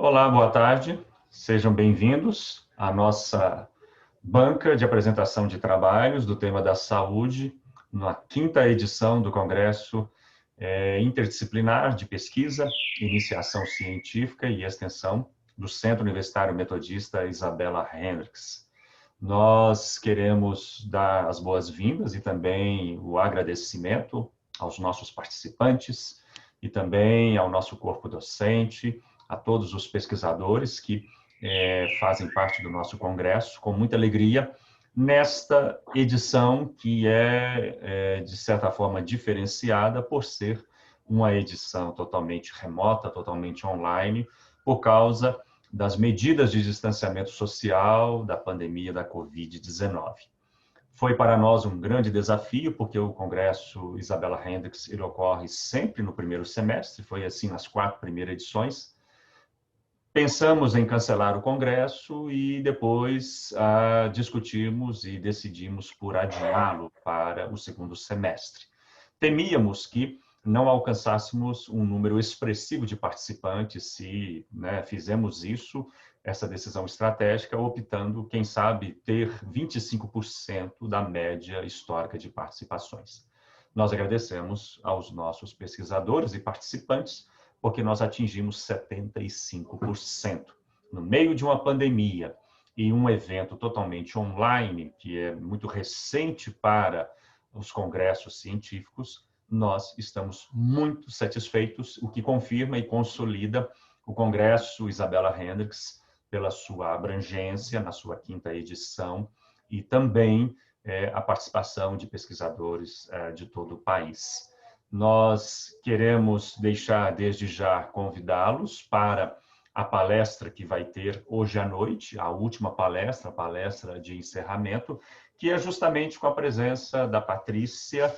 Olá, boa tarde. Sejam bem-vindos à nossa banca de apresentação de trabalhos do tema da saúde, na quinta edição do Congresso Interdisciplinar de Pesquisa, Iniciação Científica e Extensão do Centro Universitário Metodista Isabella Hendricks. Nós queremos dar as boas-vindas e também o agradecimento aos nossos participantes e também ao nosso corpo docente, a todos os pesquisadores que fazem parte do nosso congresso, com muita alegria, nesta edição que de certa forma, diferenciada por ser uma edição totalmente remota, totalmente online, por causa das medidas de distanciamento social da pandemia da Covid-19. Foi para nós um grande desafio, porque o Congresso Isabella Hendricks ele ocorre sempre no primeiro semestre, foi assim nas 4 primeiras edições. Pensamos em cancelar o Congresso e depois discutimos e decidimos por adiá-lo para o segundo semestre. Temíamos que não alcançássemos um número expressivo de participantes se fizemos essa decisão estratégica, optando, quem sabe, ter 25% da média histórica de participações. Nós agradecemos aos nossos pesquisadores e participantes, porque nós atingimos 75%. No meio de uma pandemia e um evento totalmente online, que é muito recente para os congressos científicos, nós estamos muito satisfeitos, o que confirma e consolida o Congresso Isabella Hendricks pela sua abrangência na sua 5ª edição e também a participação de pesquisadores de todo o país. Nós queremos deixar desde já convidá-los para a palestra que vai ter hoje à noite, a última palestra, a palestra de encerramento, que é justamente com a presença da Patrícia,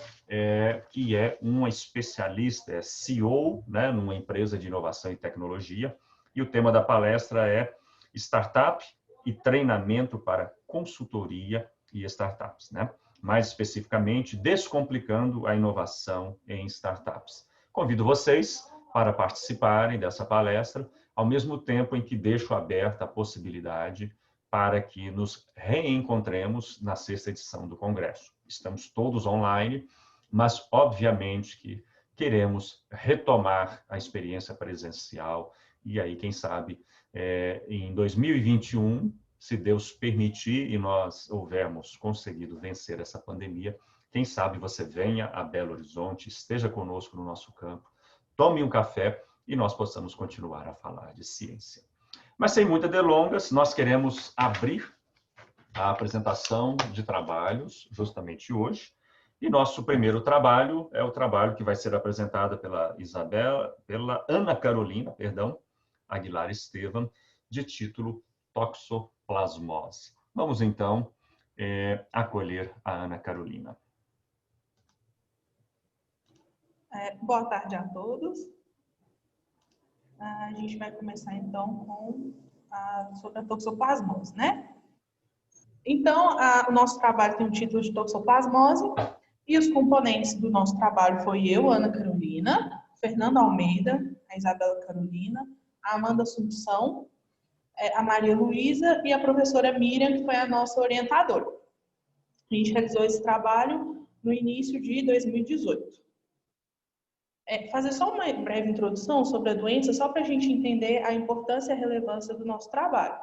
que é uma especialista, é CEO, numa empresa de inovação e tecnologia, e o tema da palestra é Startup e treinamento para consultoria e startups, mais especificamente, descomplicando a inovação em startups. Convido vocês para participarem dessa palestra, ao mesmo tempo em que deixo aberta a possibilidade para que nos reencontremos na 6ª edição do Congresso. Estamos todos online, mas, obviamente, que queremos retomar a experiência presencial e aí, quem sabe, em 2021, se Deus permitir e nós houvermos conseguido vencer essa pandemia, quem sabe você venha a Belo Horizonte, esteja conosco no nosso campo, tome um café e nós possamos continuar a falar de ciência. Mas sem muitas delongas, nós queremos abrir a apresentação de trabalhos justamente hoje. E nosso primeiro trabalho é o trabalho que vai ser apresentado pela Ana Carolina, Aguilar Estevam, de título Toxoplasmose. Vamos então acolher a Ana Carolina. Boa tarde a todos. A gente vai começar então sobre a toxoplasmose, Então, o nosso trabalho tem o título de toxoplasmose e os componentes do nosso trabalho foi eu, Ana Carolina, Fernando Almeida, a Isabella Carolina, a Amanda Assunção, a Maria Luísa e a professora Miriam, que foi a nossa orientadora. A gente realizou esse trabalho no início de 2018. Fazer só uma breve introdução sobre a doença, só para a gente entender a importância e a relevância do nosso trabalho.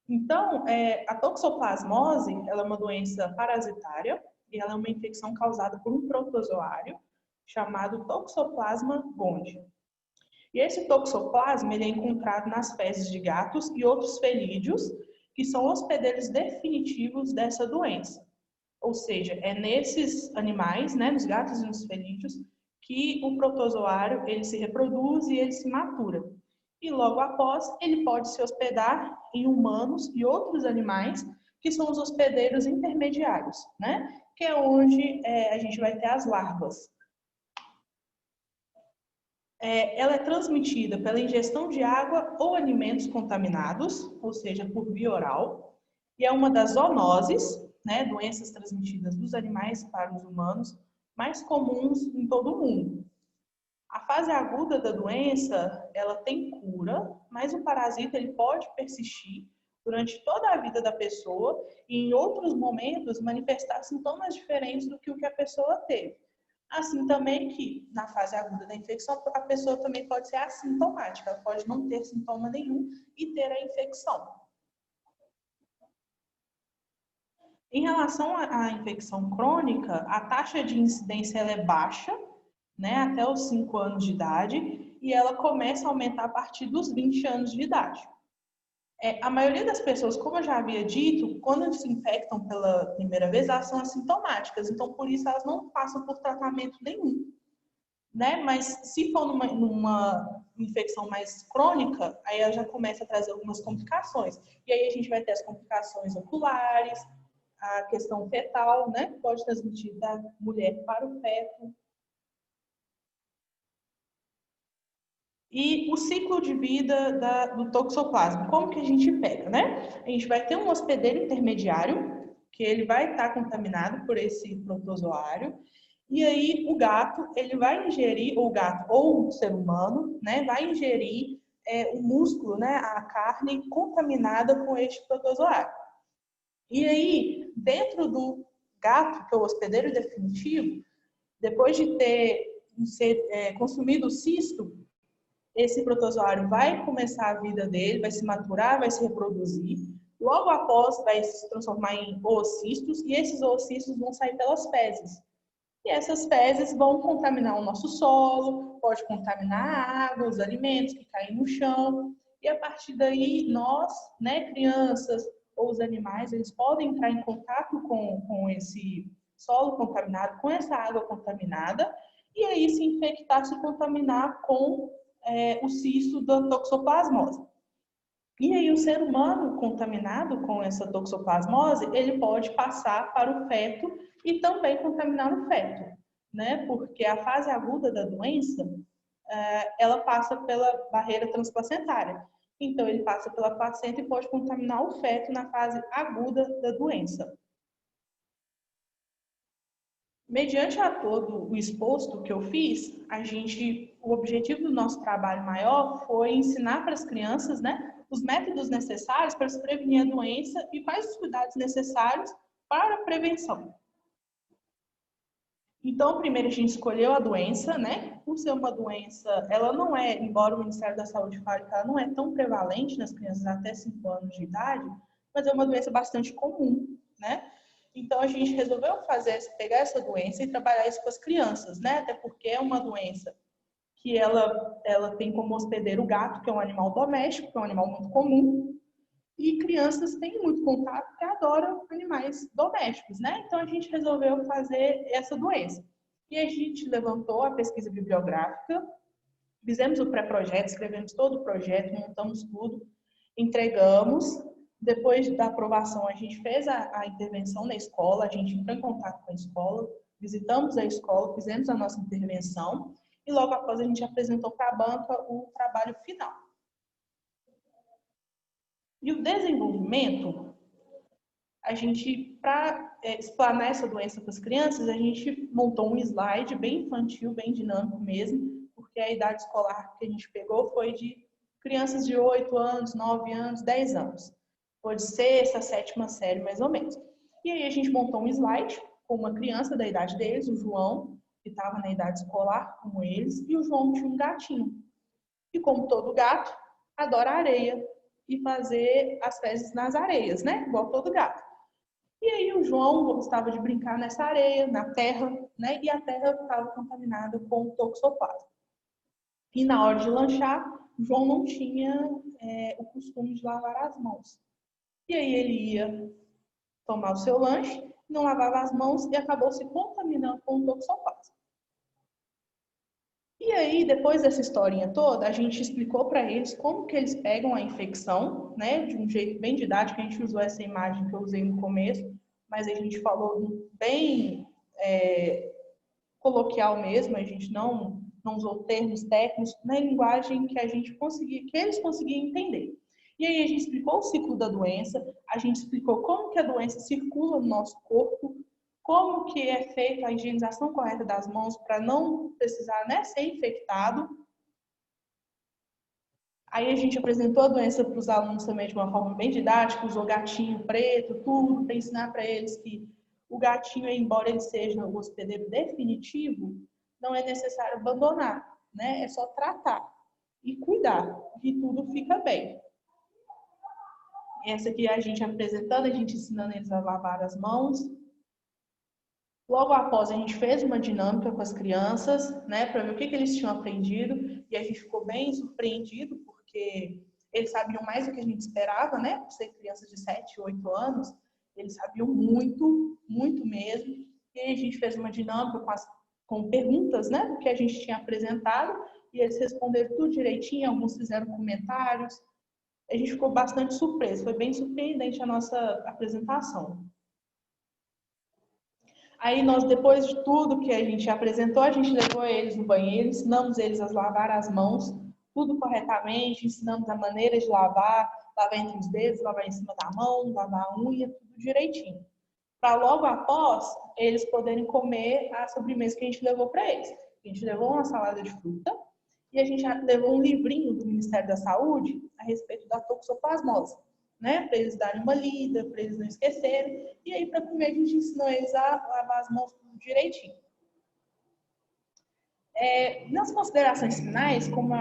Então, a toxoplasmose, ela é uma doença parasitária e ela é uma infecção causada por um protozoário chamado Toxoplasma gondii. E esse toxoplasma ele é encontrado nas fezes de gatos e outros felídeos, que são hospedeiros definitivos dessa doença. Ou seja, é nesses animais, nos gatos e nos felídeos, que o protozoário ele se reproduz e ele se matura. E logo após, ele pode se hospedar em humanos e outros animais, que são os hospedeiros intermediários, que é onde a gente vai ter as larvas. Ela é transmitida pela ingestão de água ou alimentos contaminados, ou seja, por via oral, e é uma das zoonoses, doenças transmitidas dos animais para os humanos, mais comuns em todo o mundo. A fase aguda da doença, ela tem cura, mas o parasita ele pode persistir durante toda a vida da pessoa e em outros momentos manifestar sintomas diferentes do que o que a pessoa teve. Assim também que na fase aguda da infecção, a pessoa também pode ser assintomática, ela pode não ter sintoma nenhum e ter a infecção. Em relação à infecção crônica, a taxa de incidência ela é baixa, né, até os 5 anos de idade, e ela começa a aumentar a partir dos 20 anos de idade. A maioria das pessoas, como eu já havia dito, quando se infectam pela primeira vez, elas são assintomáticas, então por isso elas não passam por tratamento nenhum, né? Mas se for numa infecção mais crônica, aí ela já começa a trazer algumas complicações. E aí a gente vai ter as complicações oculares, a questão fetal, né? Pode transmitir da mulher para o feto. E o ciclo de vida do toxoplasma, como que a gente pega, né? A gente vai ter um hospedeiro intermediário, que ele vai estar contaminado por esse protozoário, e aí o gato, ele vai ingerir, ou o gato ou o ser humano, né, vai ingerir o músculo, né, a carne contaminada com este protozoário. E aí, dentro do gato, que é o hospedeiro definitivo, depois de ter consumido o cisto, esse protozoário vai começar a vida dele, vai se maturar, vai se reproduzir. Logo após, vai se transformar em oocistos, e esses oocistos vão sair pelas fezes. E essas fezes vão contaminar o nosso solo, pode contaminar a água, os alimentos que caem no chão. E a partir daí, nós, né, crianças ou os animais, eles podem entrar em contato com esse solo contaminado, com essa água contaminada, e aí se infectar, se contaminar com o cisto da toxoplasmose. E aí o ser humano contaminado com essa toxoplasmose, ele pode passar para o feto e também contaminar o feto, né? Porque a fase aguda da doença, ela passa pela barreira transplacentária. Então, ele passa pela placenta e pode contaminar o feto na fase aguda da doença. Mediante a todo o exposto que eu fiz, o objetivo do nosso trabalho maior foi ensinar para as crianças, né, os métodos necessários para se prevenir a doença e quais os cuidados necessários para a prevenção. Então, primeiro a gente escolheu a doença, né? Por ser uma doença, ela não é, embora o Ministério da Saúde fale que ela não é tão prevalente nas crianças até 5 anos de idade, mas é uma doença bastante comum, né? Então, a gente resolveu pegar essa doença e trabalhar isso com as crianças, né? Até porque é uma doença que ela tem como hospedeiro o gato, que é um animal doméstico, que é um animal muito comum, e crianças têm muito contato que adoram animais domésticos, né? Então, a gente resolveu fazer essa doença. E a gente levantou a pesquisa bibliográfica, fizemos o pré-projeto, escrevemos todo o projeto, montamos tudo, entregamos. Depois da aprovação, a gente fez a intervenção na escola, a gente entrou em contato com a escola, visitamos a escola, fizemos a nossa intervenção e logo após a gente apresentou para a banca o trabalho final. E o desenvolvimento, para explanar essa doença para as crianças, a gente montou um slide bem infantil, bem dinâmico mesmo, porque a idade escolar que a gente pegou foi de crianças de 8 anos, 9 anos, 10 anos. Foi de sexta, sétima série, mais ou menos. E aí a gente montou um slide com uma criança da idade deles, o João, que estava na idade escolar, como eles, e o João tinha um gatinho. E como todo gato, adora areia e fazer as fezes nas areias, né? Igual todo gato. E aí o João gostava de brincar nessa areia, na terra, né? E a terra estava contaminada com toxoplasma. E na hora de lanchar, o João não tinha o costume de lavar as mãos. E aí ele ia tomar o seu lanche, não lavava as mãos e acabou se contaminando com o toxoplasma. E aí, depois dessa historinha toda, a gente explicou para eles como que eles pegam a infecção, né, de um jeito bem didático. A gente usou essa imagem que eu usei no começo, mas a gente falou bem coloquial mesmo, a gente não usou termos técnicos, na linguagem que eles conseguiam entender. E aí a gente explicou o ciclo da doença, a gente explicou como que a doença circula no nosso corpo, como que é feita a higienização correta das mãos para não precisar, né, ser infectado. Aí a gente apresentou a doença para os alunos também de uma forma bem didática, usou gatinho preto, tudo, para ensinar para eles que o gatinho, embora ele seja o hospedeiro definitivo, não é necessário abandonar, né? É só tratar e cuidar, que tudo fica bem. Essa aqui é a gente apresentando, a gente ensinando eles a lavar as mãos. Logo após, a gente fez uma dinâmica com as crianças, né, para ver o que eles tinham aprendido, e a gente ficou bem surpreendido, porque eles sabiam mais do que a gente esperava, né, por ser crianças de 7, 8 anos, eles sabiam muito, muito mesmo, e aí a gente fez uma dinâmica com perguntas, né, do que a gente tinha apresentado, e eles responderam tudo direitinho, alguns fizeram comentários, a gente ficou bastante surpreso, foi bem surpreendente a nossa apresentação. Aí nós, depois de tudo que a gente apresentou, a gente levou eles no banheiro, ensinamos eles a lavar as mãos, tudo corretamente, ensinamos a maneira de lavar entre os dedos, lavar em cima da mão, lavar a unha, tudo direitinho. Para logo após, eles poderem comer a sobremesa que a gente levou para eles. A gente levou uma salada de fruta e a gente levou um livrinho do Ministério da Saúde a respeito da toxoplasmose, né? Para eles darem uma lida, para eles não esquecerem. E aí, para comer, a gente ensinou eles a lavar as mãos tudo direitinho. Nas considerações finais, como eu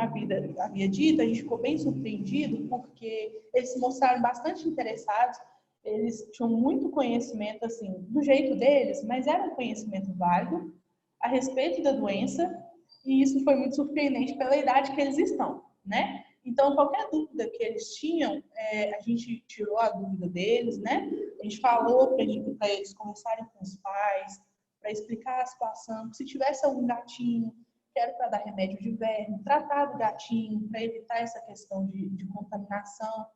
havia dito, a gente ficou bem surpreendido porque eles se mostraram bastante interessados, eles tinham muito conhecimento, assim, do jeito deles, mas era um conhecimento válido a respeito da doença, e isso foi muito surpreendente pela idade que eles estão, né? Então, qualquer dúvida que eles tinham, a gente tirou a dúvida deles, né? A gente falou para eles conversarem com os pais, para explicar a situação. Se tivesse algum gatinho, que era para dar remédio de verme, tratar do gatinho, para evitar essa questão de contaminação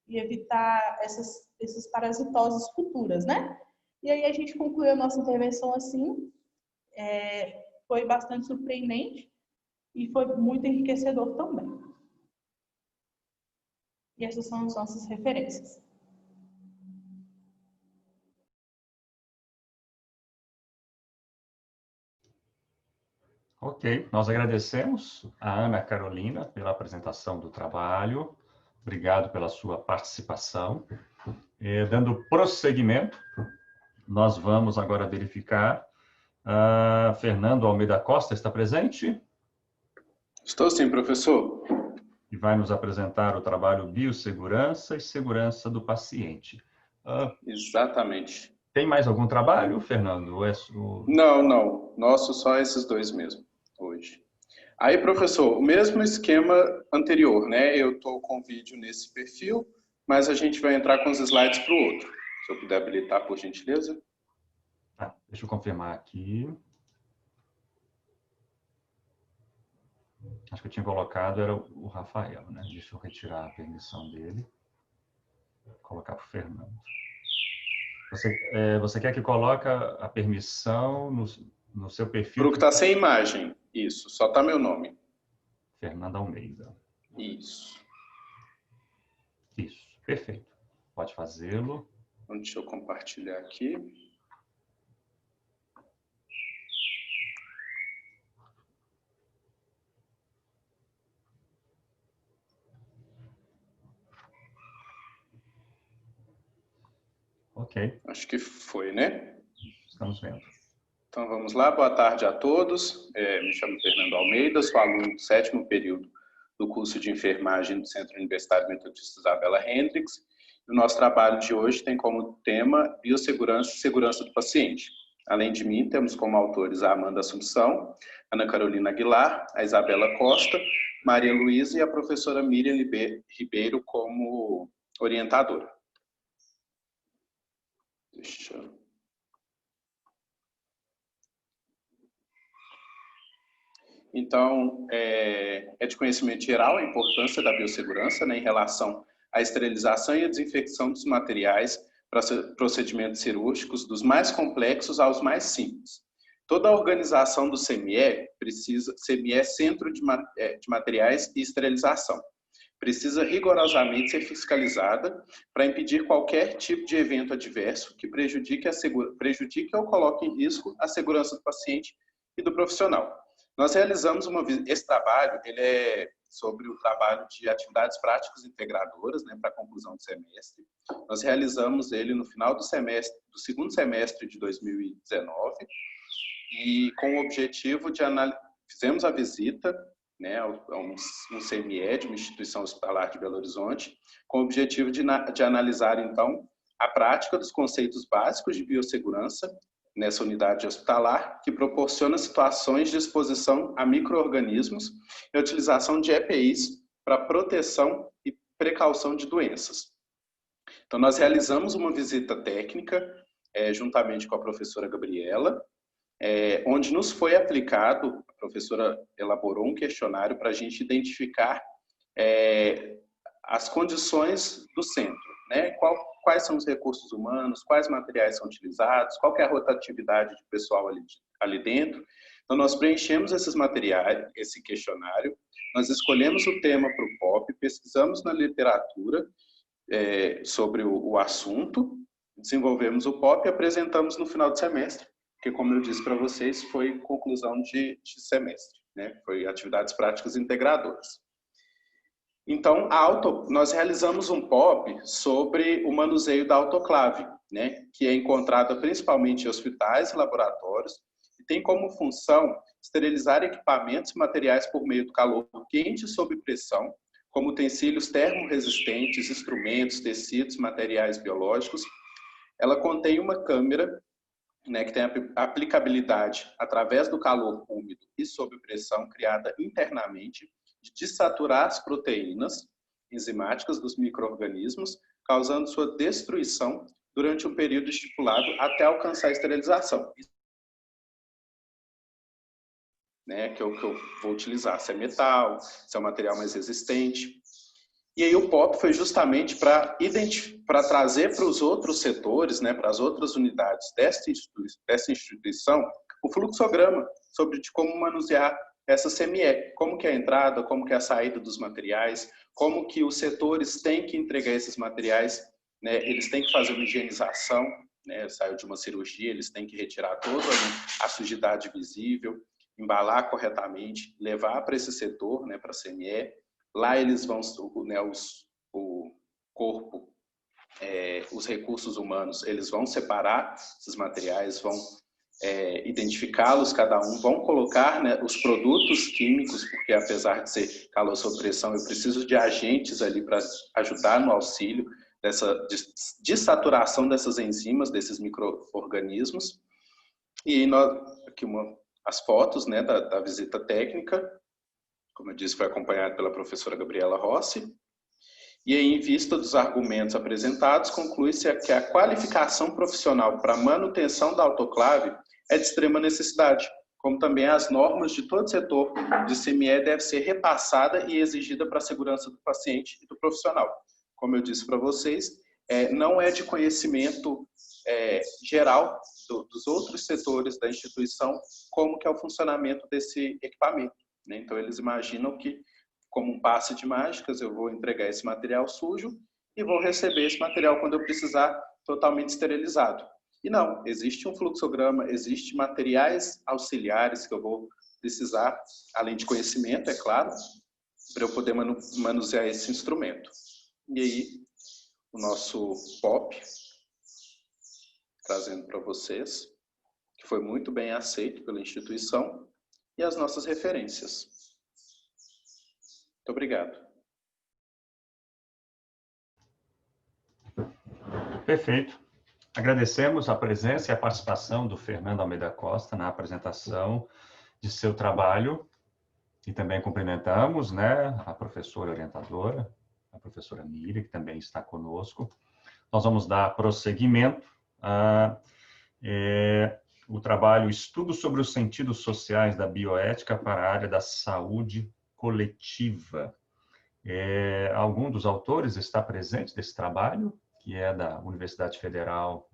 e evitar essas parasitoses futuras, né? E aí a gente concluiu a nossa intervenção assim. Foi bastante surpreendente e foi muito enriquecedor também. E essas são as nossas referências. Ok, nós agradecemos a Ana Carolina pela apresentação do trabalho. Obrigado pela sua participação. Dando prosseguimento, nós vamos agora verificar. Fernando Almeida Costa está presente? Estou sim, professor. E vai nos apresentar o trabalho Biossegurança e Segurança do Paciente. Exatamente. Tem mais algum trabalho, Fernando? Não. Nosso só esses dois mesmo, hoje. Aí, professor, o mesmo esquema anterior, né? Eu estou com o vídeo nesse perfil, mas a gente vai entrar com os slides para o outro. Se eu puder habilitar, por gentileza. Deixa eu confirmar aqui. Acho que eu tinha colocado, era o Rafael, né? Deixa eu retirar a permissão dele. Vou colocar para o Fernando. Você quer que coloque a permissão no seu perfil? Para o que está sem imagem. Isso, só está meu nome. Fernando Almeida. Isso. Isso, perfeito. Pode fazê-lo. Então, deixa eu compartilhar aqui. Ok. Acho que foi, né? Estamos vendo. Então, vamos lá. Boa tarde a todos. Me chamo Fernando Almeida, sou aluno do 7º período do curso de enfermagem do Centro Universitário Metodista Isabela Hendricks. O nosso trabalho de hoje tem como tema biossegurança e segurança do paciente. Além de mim, temos como autores a Amanda Assunção, Ana Carolina Aguilar, a Isabela Costa, Maria Luísa e a professora Miriam Ribeiro como orientadora. Então, é de conhecimento geral a importância da biossegurança, né, em relação à esterilização e à desinfecção dos materiais para procedimentos cirúrgicos, dos mais complexos aos mais simples. Toda a organização do CME precisa, CME é Centro de Materiais e Esterilização, precisa rigorosamente ser fiscalizada para impedir qualquer tipo de evento adverso que prejudique ou coloque em risco a segurança do paciente e do profissional. Nós realizamos esse trabalho, ele é sobre o trabalho de atividades práticas integradoras, né, para a conclusão do semestre. Nós realizamos ele no final do segundo semestre de 2019 e com o objetivo de fizemos a visita, né, a um CME de uma instituição hospitalar de Belo Horizonte, com o objetivo de analisar, então, a prática dos conceitos básicos de biossegurança nessa unidade hospitalar, que proporciona situações de exposição a micro-organismos e a utilização de EPIs para proteção e precaução de doenças. Então, nós realizamos uma visita técnica, juntamente com a professora Gabriela, onde nos foi aplicado, a professora elaborou um questionário para a gente identificar as condições do centro, né? Quais são os recursos humanos, quais materiais são utilizados, qual que é a rotatividade de pessoal ali dentro. Então, nós preenchemos esses materiais, esse questionário, nós escolhemos o tema para o POP, pesquisamos na literatura sobre o assunto, desenvolvemos o POP e apresentamos no final do semestre, que, como eu disse para vocês, foi conclusão de semestre, né? Foi atividades práticas integradoras. Então, nós realizamos um POP sobre o manuseio da autoclave, né? Que é encontrada principalmente em hospitais e laboratórios, e tem como função esterilizar equipamentos e materiais por meio do calor quente sob pressão, como utensílios termorresistentes, instrumentos, tecidos, materiais biológicos. Ela contém uma câmera, né, que tem a aplicabilidade através do calor úmido e sob pressão criada internamente de desaturar as proteínas enzimáticas dos micro-organismos, causando sua destruição durante um período estipulado até alcançar a esterilização. Né, que eu vou utilizar, se é metal, se é um material mais resistente. E aí o POP foi justamente para trazer para os outros setores, né, para as outras unidades dessa instituição, o fluxograma sobre de como manusear essa CME, como que é a entrada, como que é a saída dos materiais, como que os setores têm que entregar esses materiais, né, eles têm que fazer uma higienização, né, saiu de uma cirurgia, eles têm que retirar toda a sujidade visível, embalar corretamente, levar para esse setor, né, para a CME. Lá eles vão, né, o corpo, os recursos humanos, eles vão separar esses materiais, vão identificá-los cada um, vão colocar, né, os produtos químicos, porque apesar de ser calor sob pressão, eu preciso de agentes ali para ajudar no auxílio dessa desaturação dessas enzimas, desses micro-organismos. E aqui as fotos, né, da visita técnica, como eu disse, foi acompanhado pela professora Gabriela Rossi. E aí, em vista dos argumentos apresentados, conclui-se que a qualificação profissional para a manutenção da autoclave é de extrema necessidade, como também as normas de todo setor de CME deve ser repassada e exigida para a segurança do paciente e do profissional. Como eu disse para vocês, não é de conhecimento geral dos outros setores da instituição como que é o funcionamento desse equipamento, né? Então, eles imaginam que, como um passe de mágicas, eu vou entregar esse material sujo e vou receber esse material quando eu precisar totalmente esterilizado. E não, existe um fluxograma, existe materiais auxiliares que eu vou precisar, além de conhecimento, é claro, para eu poder manusear esse instrumento. E aí, o nosso POP, trazendo para vocês, que foi muito bem aceito pela instituição, e as nossas referências. Muito obrigado. Perfeito. Agradecemos a presença e a participação do Fernando Almeida Costa na apresentação de seu trabalho e também cumprimentamos, né, a professora orientadora, a professora Miriam, que também está conosco. Nós vamos dar prosseguimento o trabalho Estudo sobre os Sentidos Sociais da Bioética para a área da saúde coletiva. Algum dos autores está presente desse trabalho, que é da Universidade Federal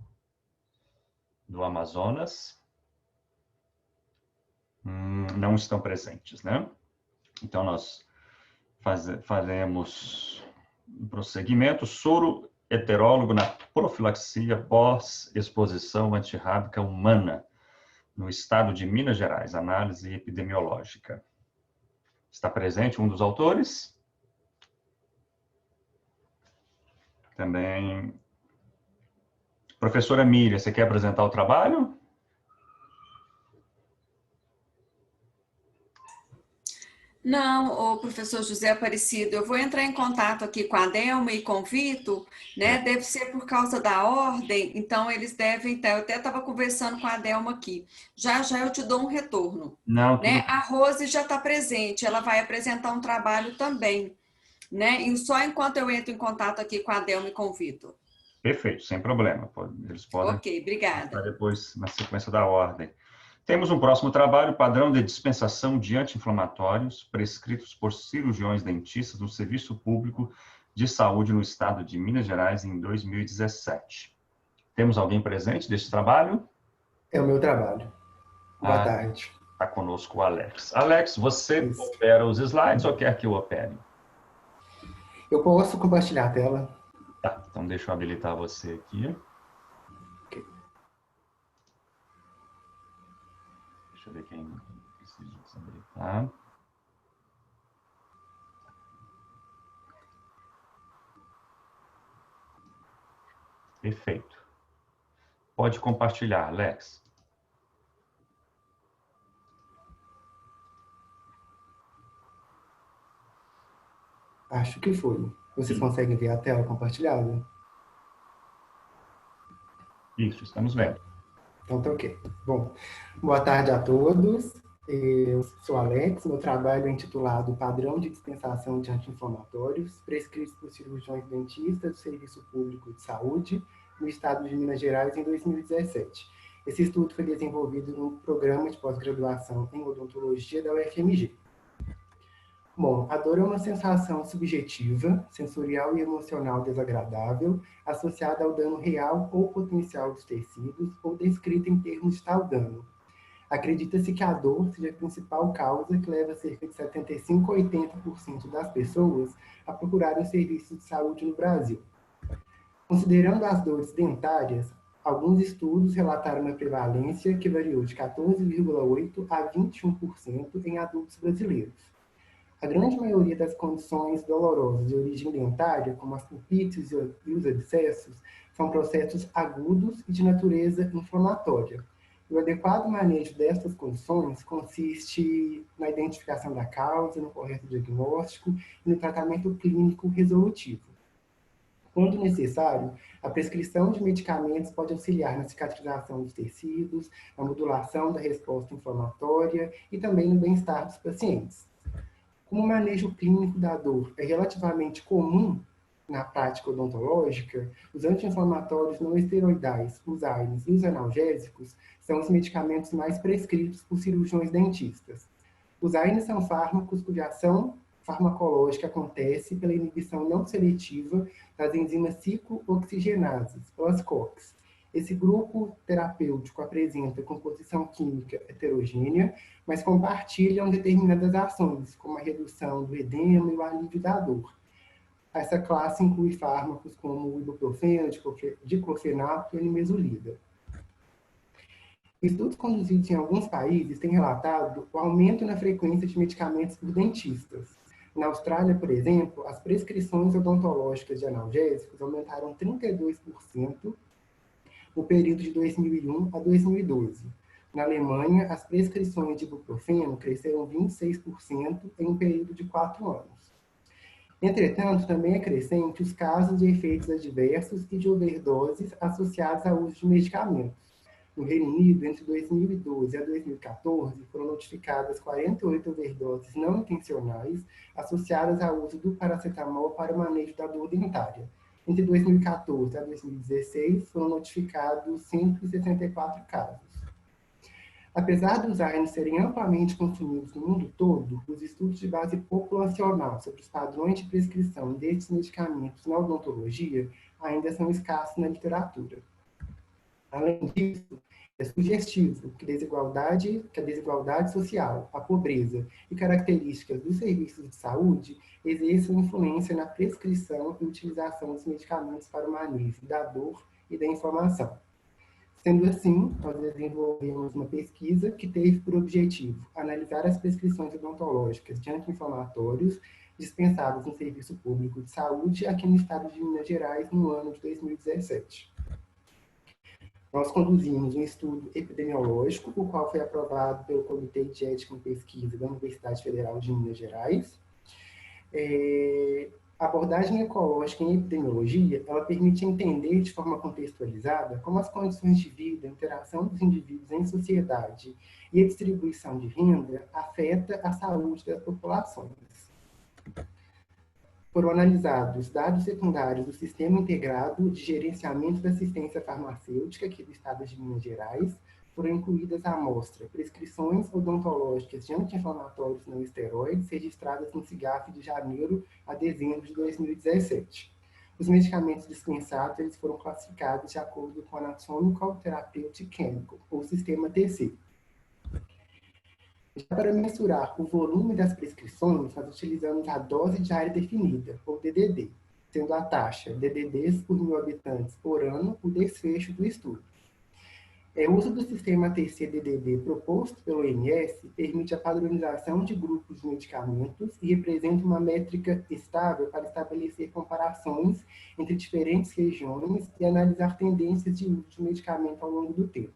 do Amazonas? Não estão presentes, né? Então, nós Faremos um prosseguimento. Soro heterólogo na profilaxia pós-exposição antirrábica humana no estado de Minas Gerais, análise epidemiológica. Está presente um dos autores? Também. Professora Miriam, você quer apresentar o trabalho? Não, o professor José Aparecido, eu vou entrar em contato aqui com a Delma e com o Vitor, né? Deve ser por causa da ordem, então eles devem estar. Eu até estava conversando com a Delma aqui. Já já eu te dou um retorno. Não, né? A Rose já está presente, ela vai apresentar um trabalho também, né? E só enquanto eu entro em contato aqui com a Delma e com o Vitor. Perfeito, sem problema. Eles podem. Ok, obrigada. Depois, na sequência da ordem. Temos um próximo trabalho, padrão de dispensação de anti-inflamatórios prescritos por cirurgiões dentistas no Serviço Público de Saúde no Estado de Minas Gerais em 2017. Temos alguém presente deste trabalho? É o meu trabalho. Boa tarde. Está conosco o Alex. Alex, você opera os slides ou quer que eu opere? Eu posso compartilhar a tela. Tá, então deixa eu habilitar você aqui. Deixa eu ver quem precisa habilitar. Perfeito. Pode compartilhar, Alex. Acho que foi. Vocês conseguem ver a tela compartilhada? Isso, estamos vendo. Então tá ok. Bom, boa tarde a todos. Eu sou Alex, meu trabalho é intitulado Padrão de Dispensação de Anti-Inflamatórios prescritos por cirurgiões dentistas do Serviço Público de Saúde no Estado de Minas Gerais em 2017. Esse estudo foi desenvolvido no programa de pós-graduação em odontologia da UFMG. Bom, a dor é uma sensação subjetiva, sensorial e emocional desagradável, associada ao dano real ou potencial dos tecidos ou descrita em termos de tal dano. Acredita-se que a dor seja a principal causa que leva cerca de 75% a 80% das pessoas a procurarem serviços de saúde no Brasil. Considerando as dores dentárias, alguns estudos relataram uma prevalência que variou de 14,8% a 21% em adultos brasileiros. A grande maioria das condições dolorosas de origem dentária, como as pulpites e os abscessos, são processos agudos e de natureza inflamatória. O adequado manejo destas condições consiste na identificação da causa, no correto diagnóstico e no tratamento clínico resolutivo. Quando necessário, a prescrição de medicamentos pode auxiliar na cicatrização dos tecidos, na modulação da resposta inflamatória e também no bem-estar dos pacientes. Como o manejo clínico da dor é relativamente comum na prática odontológica, os anti-inflamatórios não esteroidais, os AINES e os analgésicos são os medicamentos mais prescritos por cirurgiões dentistas. Os AINES são fármacos cuja ação farmacológica acontece pela inibição não seletiva das enzimas ciclooxigenases, as COX. Esse grupo terapêutico apresenta composição química heterogênea, mas compartilham determinadas ações, como a redução do edema e o alívio da dor. Essa classe inclui fármacos como o ibuprofeno, diclofenaco e a nimesulida. Estudos conduzidos em alguns países têm relatado o aumento na frequência de medicamentos por dentistas. Na Austrália, por exemplo, as prescrições odontológicas de analgésicos aumentaram 32% no período de 2001 a 2012. Na Alemanha, as prescrições de ibuprofeno cresceram 26% em um período de 4 anos. Entretanto, também é crescente os casos de efeitos adversos e de overdoses associados ao uso de medicamentos. No Reino Unido, entre 2012 a 2014, foram notificadas 48 overdoses não intencionais associadas ao uso do paracetamol para o manejo da dor dentária. Entre 2014 a 2016, foram notificados 164 casos. Apesar dos AINES serem amplamente consumidos no mundo todo, os estudos de base populacional sobre os padrões de prescrição destes medicamentos na odontologia ainda são escassos na literatura. Além disso, É sugestivo que a desigualdade social, a pobreza e características dos serviços de saúde exerçam influência na prescrição e utilização dos medicamentos para o manejo da dor e da inflamação. Sendo assim, nós desenvolvemos uma pesquisa que teve por objetivo analisar as prescrições odontológicas de anti-inflamatórios dispensadas no Serviço Público de Saúde aqui no estado de Minas Gerais no ano de 2017. Nós conduzimos um estudo epidemiológico, o qual foi aprovado pelo Comitê de Ética em Pesquisa da Universidade Federal de Minas Gerais. A abordagem ecológica em epidemiologia, ela permite entender de forma contextualizada como as condições de vida, a interação dos indivíduos em sociedade e a distribuição de renda afeta a saúde das populações. Foram analisados dados secundários do Sistema Integrado de Gerenciamento da Assistência Farmacêutica aqui do estado de Minas Gerais. Foram incluídas à amostra prescrições odontológicas de anti-inflamatórios não esteroides registradas no CIGAF de janeiro a dezembro de 2017. Os medicamentos dispensados eles foram classificados de acordo com o Anatomical Therapeutic Chemical, ou Sistema TC. Já para mensurar o volume das prescrições, nós utilizamos a dose diária definida, ou DDD, sendo a taxa DDDs por 1.000 habitantes por ano o desfecho do estudo. O uso do sistema TC-DDD proposto pelo OMS permite a padronização de grupos de medicamentos e representa uma métrica estável para estabelecer comparações entre diferentes regiões e analisar tendências de uso de medicamento ao longo do tempo.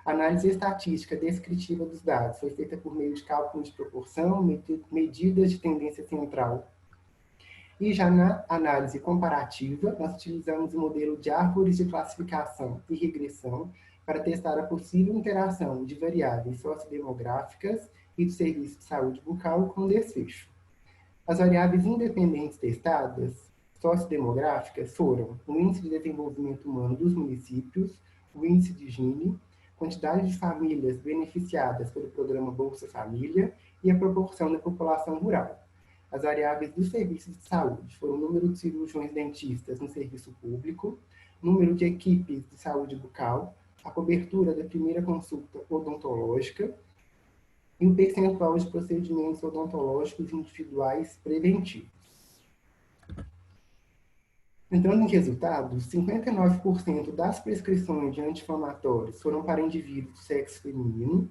A análise estatística descritiva dos dados foi feita por meio de cálculo de proporção, medidas de tendência central. E já na análise comparativa, nós utilizamos o modelo de árvores de classificação e regressão para testar a possível interação de variáveis sociodemográficas e do serviço de saúde bucal com desfecho. As variáveis independentes testadas, sociodemográficas, foram o índice de desenvolvimento humano dos municípios, o índice de Gini, quantidade de famílias beneficiadas pelo programa Bolsa Família e a proporção da população rural. As variáveis dos serviços de saúde foram o número de cirurgiões dentistas no serviço público, número de equipes de saúde bucal, a cobertura da primeira consulta odontológica e o percentual de procedimentos odontológicos individuais preventivos. Entrando em resultados, 59% das prescrições de anti-inflamatórios foram para indivíduos do sexo feminino.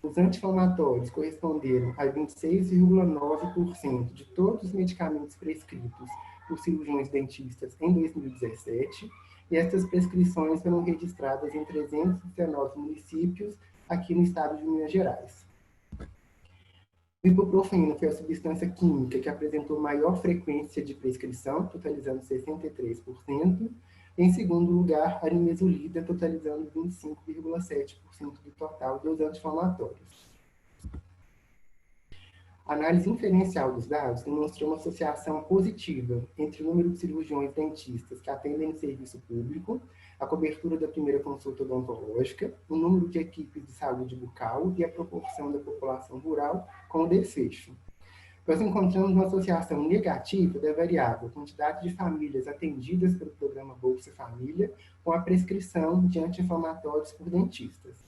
Os anti-inflamatórios corresponderam a 26,9% de todos os medicamentos prescritos por cirurgiões dentistas em 2017, e essas prescrições foram registradas em 319 municípios aqui no estado de Minas Gerais. O ibuprofeno foi a substância química que apresentou maior frequência de prescrição, totalizando 63%. Em segundo lugar, a nimesulida, totalizando 25,7% do total dos anti-inflamatórios. A análise inferencial dos dados demonstrou uma associação positiva entre o número de cirurgiões dentistas que atendem no serviço público, a cobertura da primeira consulta odontológica, o número de equipes de saúde bucal e a proporção da população rural com o desfecho. Nós encontramos uma associação negativa da variável quantidade de famílias atendidas pelo programa Bolsa Família com a prescrição de anti-inflamatórios por dentistas.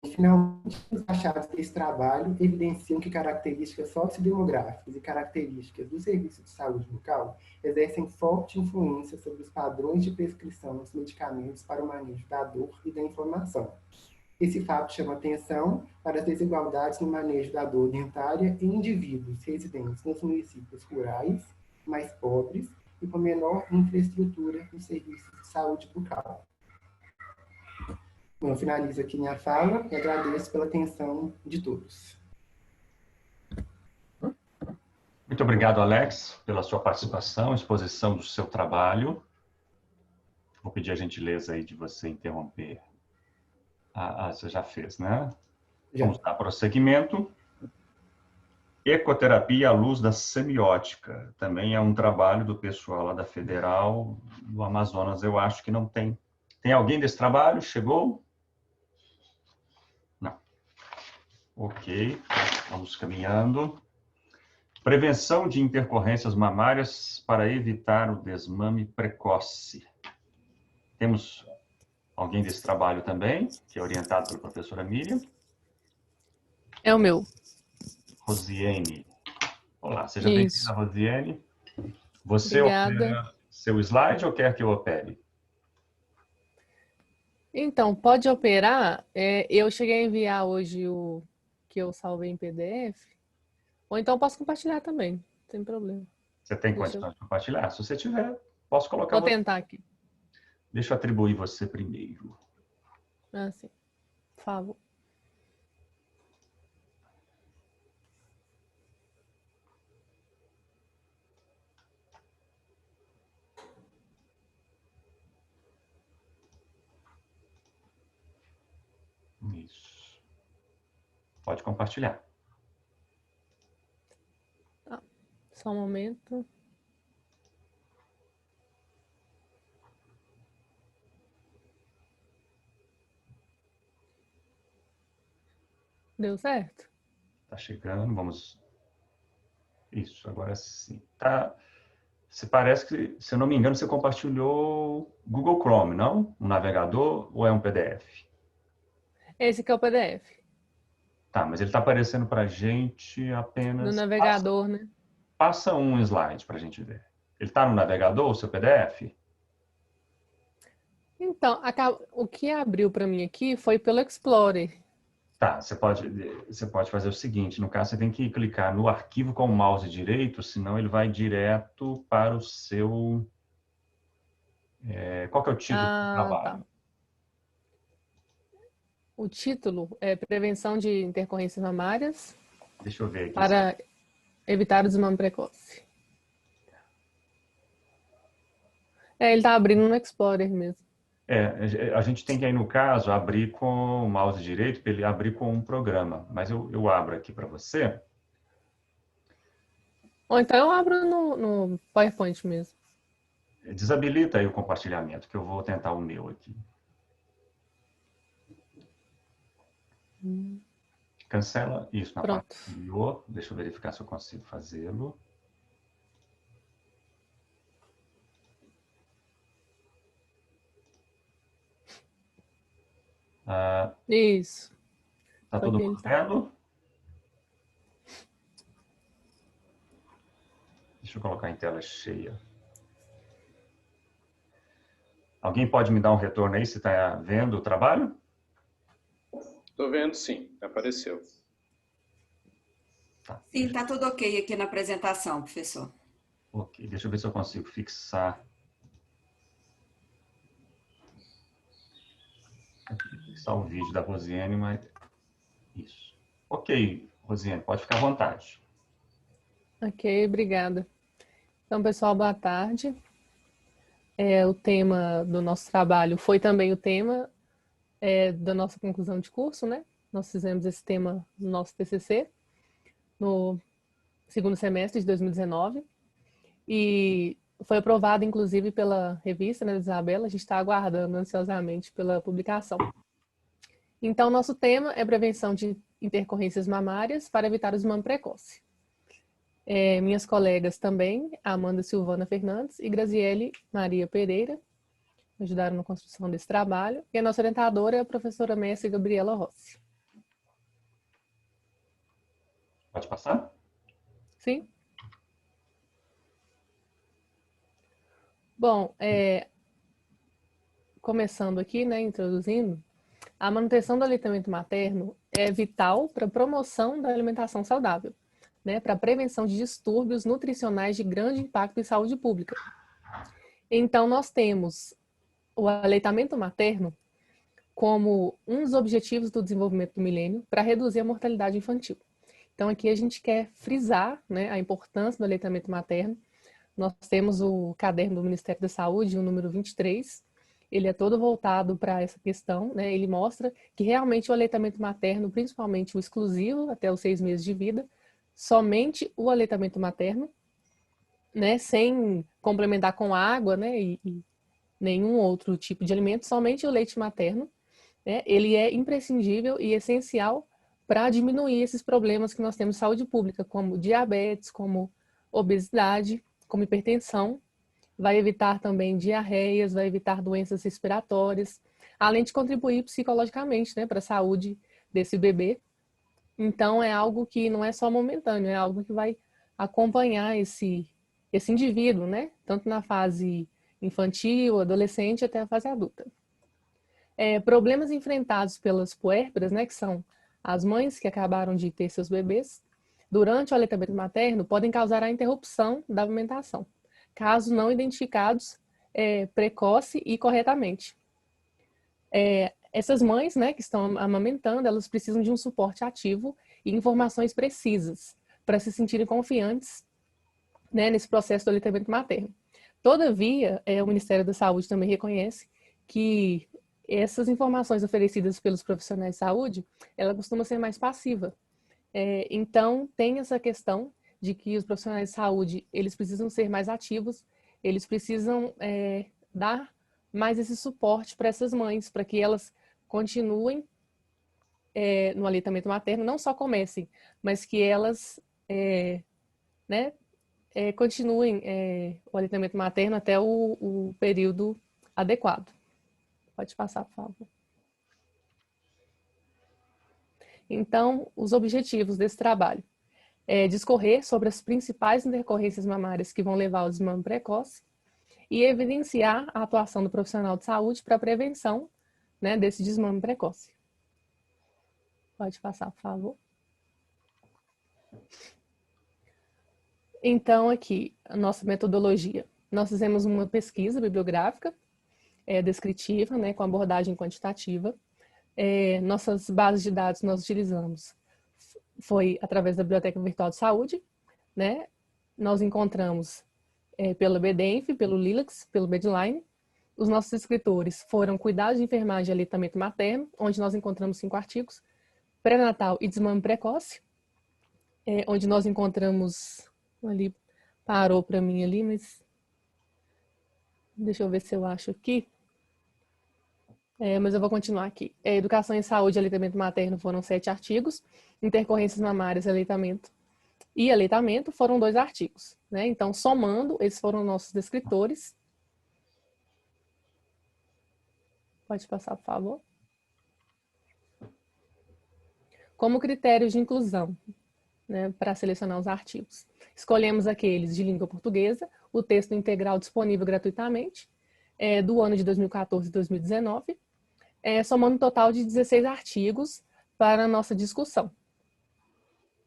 Finalmente, os achados desse trabalho evidenciam que características sociodemográficas e características do serviço de saúde bucal exercem forte influência sobre os padrões de prescrição dos medicamentos para o manejo da dor e da inflamação. Esse fato chama atenção para as desigualdades no manejo da dor dentária em indivíduos residentes nos municípios rurais, mais pobres e com menor infraestrutura nos serviços de saúde bucal. Eu finalizo aqui minha fala e agradeço pela atenção de todos. Muito obrigado, Alex, pela sua participação, exposição do seu trabalho. Vou pedir a gentileza aí de você interromper. Você já fez, né? Já. Vamos dar prosseguimento. Ecoterapia à luz da semiótica. Também é um trabalho do pessoal lá da Federal do Amazonas. Eu acho que não tem. Tem alguém desse trabalho? Chegou? Não. Ok, vamos caminhando. Prevenção de intercorrências mamárias para evitar o desmame precoce. Temos Alguém desse trabalho também, que é orientado pela professora Miriam? É o meu. Rosiane. Olá, seja bem-vinda, Isso. Rosiane. Você Obrigada. opera seu slide ou quer que eu opere? Então, pode operar. Eu cheguei a enviar hoje o que eu salvei em PDF. Ou então posso compartilhar também, não tem problema. Você tem Deixa eu... condições de compartilhar? Se você tiver, posso colocar Vou você. tentar aqui. Deixa eu atribuir você primeiro. Ah, sim. Por favor. Isso. Pode compartilhar. Só um momento. Deu certo? Tá chegando, vamos... Isso, agora sim. Tá... Você parece que, se eu não me engano, você compartilhou Google Chrome, não? Um navegador ou é um PDF? Esse aqui é o PDF. Tá, mas ele está aparecendo para a gente No apenas... navegador, né? Passa um slide para a gente ver. Ele está no navegador, o seu PDF? Então, o que abriu para mim aqui foi pelo Explorer. Tá, você pode fazer o seguinte, no caso você tem que clicar no arquivo com o mouse direito, senão ele vai direto para o seu... qual que é o título do trabalho? Tá. O título é Prevenção de Intercorrências Mamárias Deixa eu ver aqui. para evitar o desmame precoce. Ele está abrindo no Explorer mesmo. A gente tem que aí, no caso, abrir com o mouse direito para ele abrir com um programa. Mas eu abro aqui para você. Ou então eu abro no PowerPoint mesmo. Desabilita aí o compartilhamento, que eu vou tentar o meu aqui. Cancela isso na Pronto. parte anterior. Deixa eu verificar se eu consigo fazê-lo. Isso. Tá todo mundo vendo? Deixa eu colocar em tela cheia. Alguém pode me dar um retorno aí se está vendo o trabalho? Estou vendo, sim. Apareceu. Tá. Sim, está tudo ok aqui na apresentação, professor. Ok, deixa eu ver se eu consigo fixar. Fixar o vídeo da Rosiane, mas... Isso. Ok, Rosiane, pode ficar à vontade. Ok, obrigada. Então, pessoal, boa tarde. O tema do nosso trabalho foi também o tema da nossa conclusão de curso, né? Nós fizemos esse tema no nosso TCC, no segundo semestre de 2019, e foi aprovado, inclusive, pela revista, né, Isabela. A gente está aguardando ansiosamente pela publicação. Então, nosso tema é prevenção de intercorrências mamárias para evitar o desmame precoce. Minhas colegas também, Amanda Silvana Fernandes e Graziele Maria Pereira, ajudaram na construção desse trabalho. E a nossa orientadora é a professora mestre Gabriela Rossi. Pode passar? Sim. Bom, começando aqui, né, introduzindo, a manutenção do aleitamento materno é vital para a promoção da alimentação saudável, né, para a prevenção de distúrbios nutricionais de grande impacto em saúde pública. Então, nós temos o aleitamento materno como um dos objetivos do desenvolvimento do milênio para reduzir a mortalidade infantil. Então, aqui a gente quer frisar, né, a importância do aleitamento materno. Nós temos o caderno do Ministério da Saúde, o número 23, ele é todo voltado para essa questão, né? Ele mostra que realmente o aleitamento materno, principalmente o exclusivo, até os 6 meses de vida, somente o aleitamento materno, né, sem complementar com água, né, e nenhum outro tipo de alimento, somente o leite materno, né, ele é imprescindível e essencial para diminuir esses problemas que nós temos de saúde pública, como diabetes, como obesidade, como hipertensão. Vai evitar também diarreias, vai evitar doenças respiratórias. além de contribuir psicologicamente, né, para a saúde desse bebê. Então, é algo que não é só momentâneo, é algo que vai acompanhar esse indivíduo, né, tanto na fase infantil, adolescente, até a fase adulta. Problemas enfrentados pelas puérperas, né, que são as mães que acabaram de ter seus bebês, durante o aleitamento materno, podem causar a interrupção da amamentação, caso não identificados precoce e corretamente. Essas mães, né, que estão amamentando, elas precisam de um suporte ativo e informações precisas para se sentirem confiantes, né, nesse processo do aleitamento materno. Todavia, o Ministério da Saúde também reconhece que essas informações oferecidas pelos profissionais de saúde, ela costuma ser mais passiva. Então, tem essa questão de que os profissionais de saúde, eles precisam ser mais ativos, eles precisam dar mais esse suporte para essas mães, para que elas continuem no aleitamento materno, não só comecem, mas que elas né, continuem o aleitamento materno até o período adequado. Pode passar, por favor. Então, os objetivos desse trabalho é discorrer sobre as principais intercorrências mamárias que vão levar ao desmame precoce e evidenciar a atuação do profissional de saúde para a prevenção, né, desse desmame precoce. Pode passar, por favor. Então, aqui, a nossa metodologia. Nós fizemos uma pesquisa bibliográfica descritiva, né, com abordagem quantitativa. Nossas bases de dados nós utilizamos foi através da Biblioteca Virtual de Saúde, né? Nós encontramos pelo BDENF, pelo LILACS, pelo Medline. Os nossos escritores foram Cuidados de Enfermagem e Aleitamento Materno, onde nós encontramos 5 artigos, Pré-natal e Desmame Precoce, onde nós encontramos, ali parou para mim ali, mas deixa eu ver se eu acho aqui. Mas eu vou continuar aqui. Educação em Saúde e Aleitamento Materno foram 7 artigos. Intercorrências mamárias, aleitamento e aleitamento foram 2 artigos. Né? Então, somando, esses foram nossos descritores. Pode passar, por favor. Como critérios de inclusão, né, para selecionar os artigos. Escolhemos aqueles de língua portuguesa, o texto integral disponível gratuitamente, do ano de 2014 e 2019, somando um total de 16 artigos para a nossa discussão.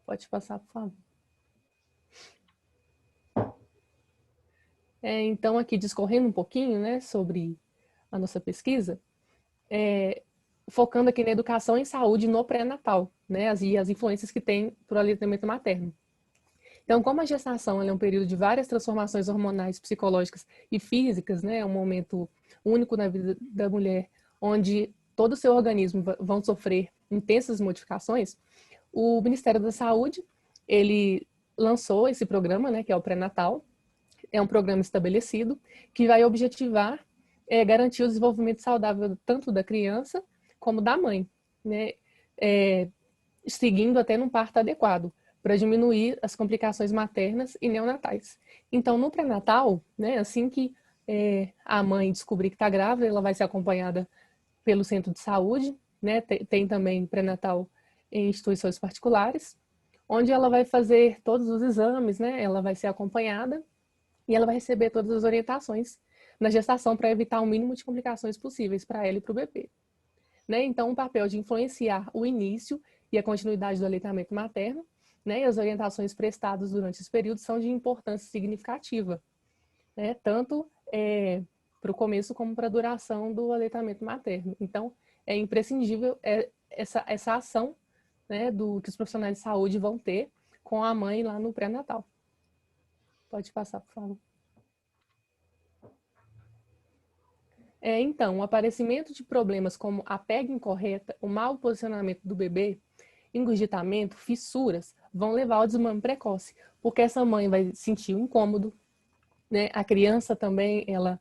Pode passar, por favor. Então, aqui discorrendo um pouquinho, né, sobre a nossa pesquisa, focando aqui na educação em saúde no pré-natal, né, e as influências que tem para o aleitamento materno. Então, como a gestação é um período de várias transformações hormonais, psicológicas e físicas, né, é um momento único na vida da mulher, onde todo o seu organismo vão sofrer intensas modificações, o Ministério da Saúde, ele lançou esse programa, né, que é o pré-natal. É um programa estabelecido que vai objetivar garantir o desenvolvimento saudável tanto da criança como da mãe, né, seguindo até num parto adequado, para diminuir as complicações maternas e neonatais. Então, no pré-natal, né, assim que a mãe descobrir que está grávida, ela vai ser acompanhada pelo centro de saúde, né, tem também pré-natal em instituições particulares, onde ela vai fazer todos os exames, né, ela vai ser acompanhada e ela vai receber todas as orientações na gestação para evitar o mínimo de complicações possíveis para ela e para o bebê. Né? Então, o papel de influenciar o início e a continuidade do aleitamento materno, né, e as orientações prestadas durante esse período são de importância significativa, né, tanto para o começo como para a duração do aleitamento materno. Então, é imprescindível essa ação, né, que os profissionais de saúde vão ter com a mãe lá no pré-natal. Pode passar, por favor. Então, o aparecimento de problemas como a pega incorreta, o mau posicionamento do bebê, engurgitamento, fissuras, vão levar ao desmame precoce, porque essa mãe vai sentir um incômodo, né? A criança também, ela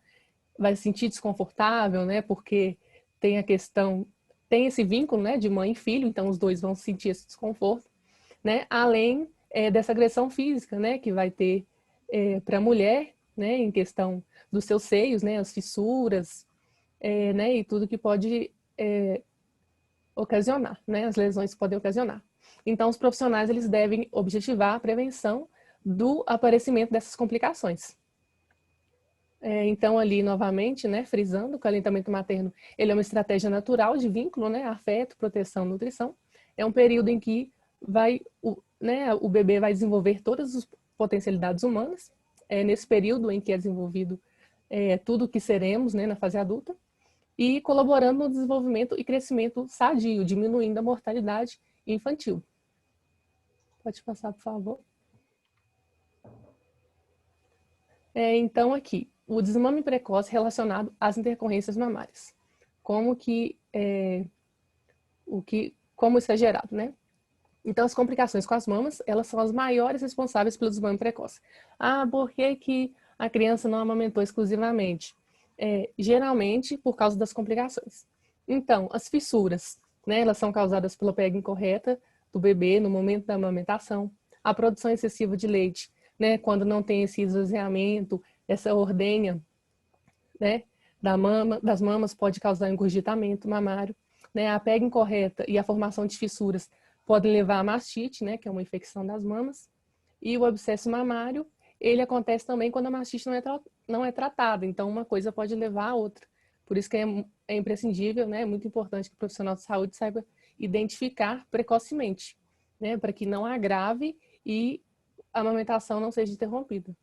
vai se sentir desconfortável, né? Porque tem a questão, tem esse vínculo, né, de mãe e filho, então os dois vão sentir esse desconforto, né? Além dessa agressão física, né, que vai ter para a mulher, né, em questão dos seus seios, né, as fissuras, né, e tudo que pode ocasionar, né, as lesões que podem ocasionar. Então, os profissionais eles devem objetivar a prevenção do aparecimento dessas complicações. Então, ali, novamente, né, frisando que o aleitamento materno ele é uma estratégia natural de vínculo, né, afeto, proteção, nutrição. É um período em que o bebê vai desenvolver todas as potencialidades humanas. É nesse período em que é desenvolvido tudo o que seremos, né, na fase adulta, e colaborando no desenvolvimento e crescimento sadio, diminuindo a mortalidade infantil. Pode passar, por favor. Então, aqui, o desmame precoce relacionado às intercorrências mamárias. Como isso é gerado, né? Então, as complicações com as mamas, elas são as maiores responsáveis pelo desmame precoce. Por que a criança não amamentou exclusivamente? Geralmente, por causa das complicações. Então, as fissuras, né? Elas são causadas pela pega incorreta do bebê no momento da amamentação. A produção excessiva de leite, né? Quando não tem esse esvaziamento, essa ordenha, né, das mamas pode causar engurgitamento mamário, né? A pega incorreta e a formação de fissuras podem levar a mastite, né, que é uma infecção das mamas. E o abscesso mamário, ele acontece também quando a mastite não é tratada. Então, uma coisa pode levar a outra. Por isso que é imprescindível, né, é muito importante que o profissional de saúde saiba identificar precocemente, né, para que não agrave e a amamentação não seja interrompida.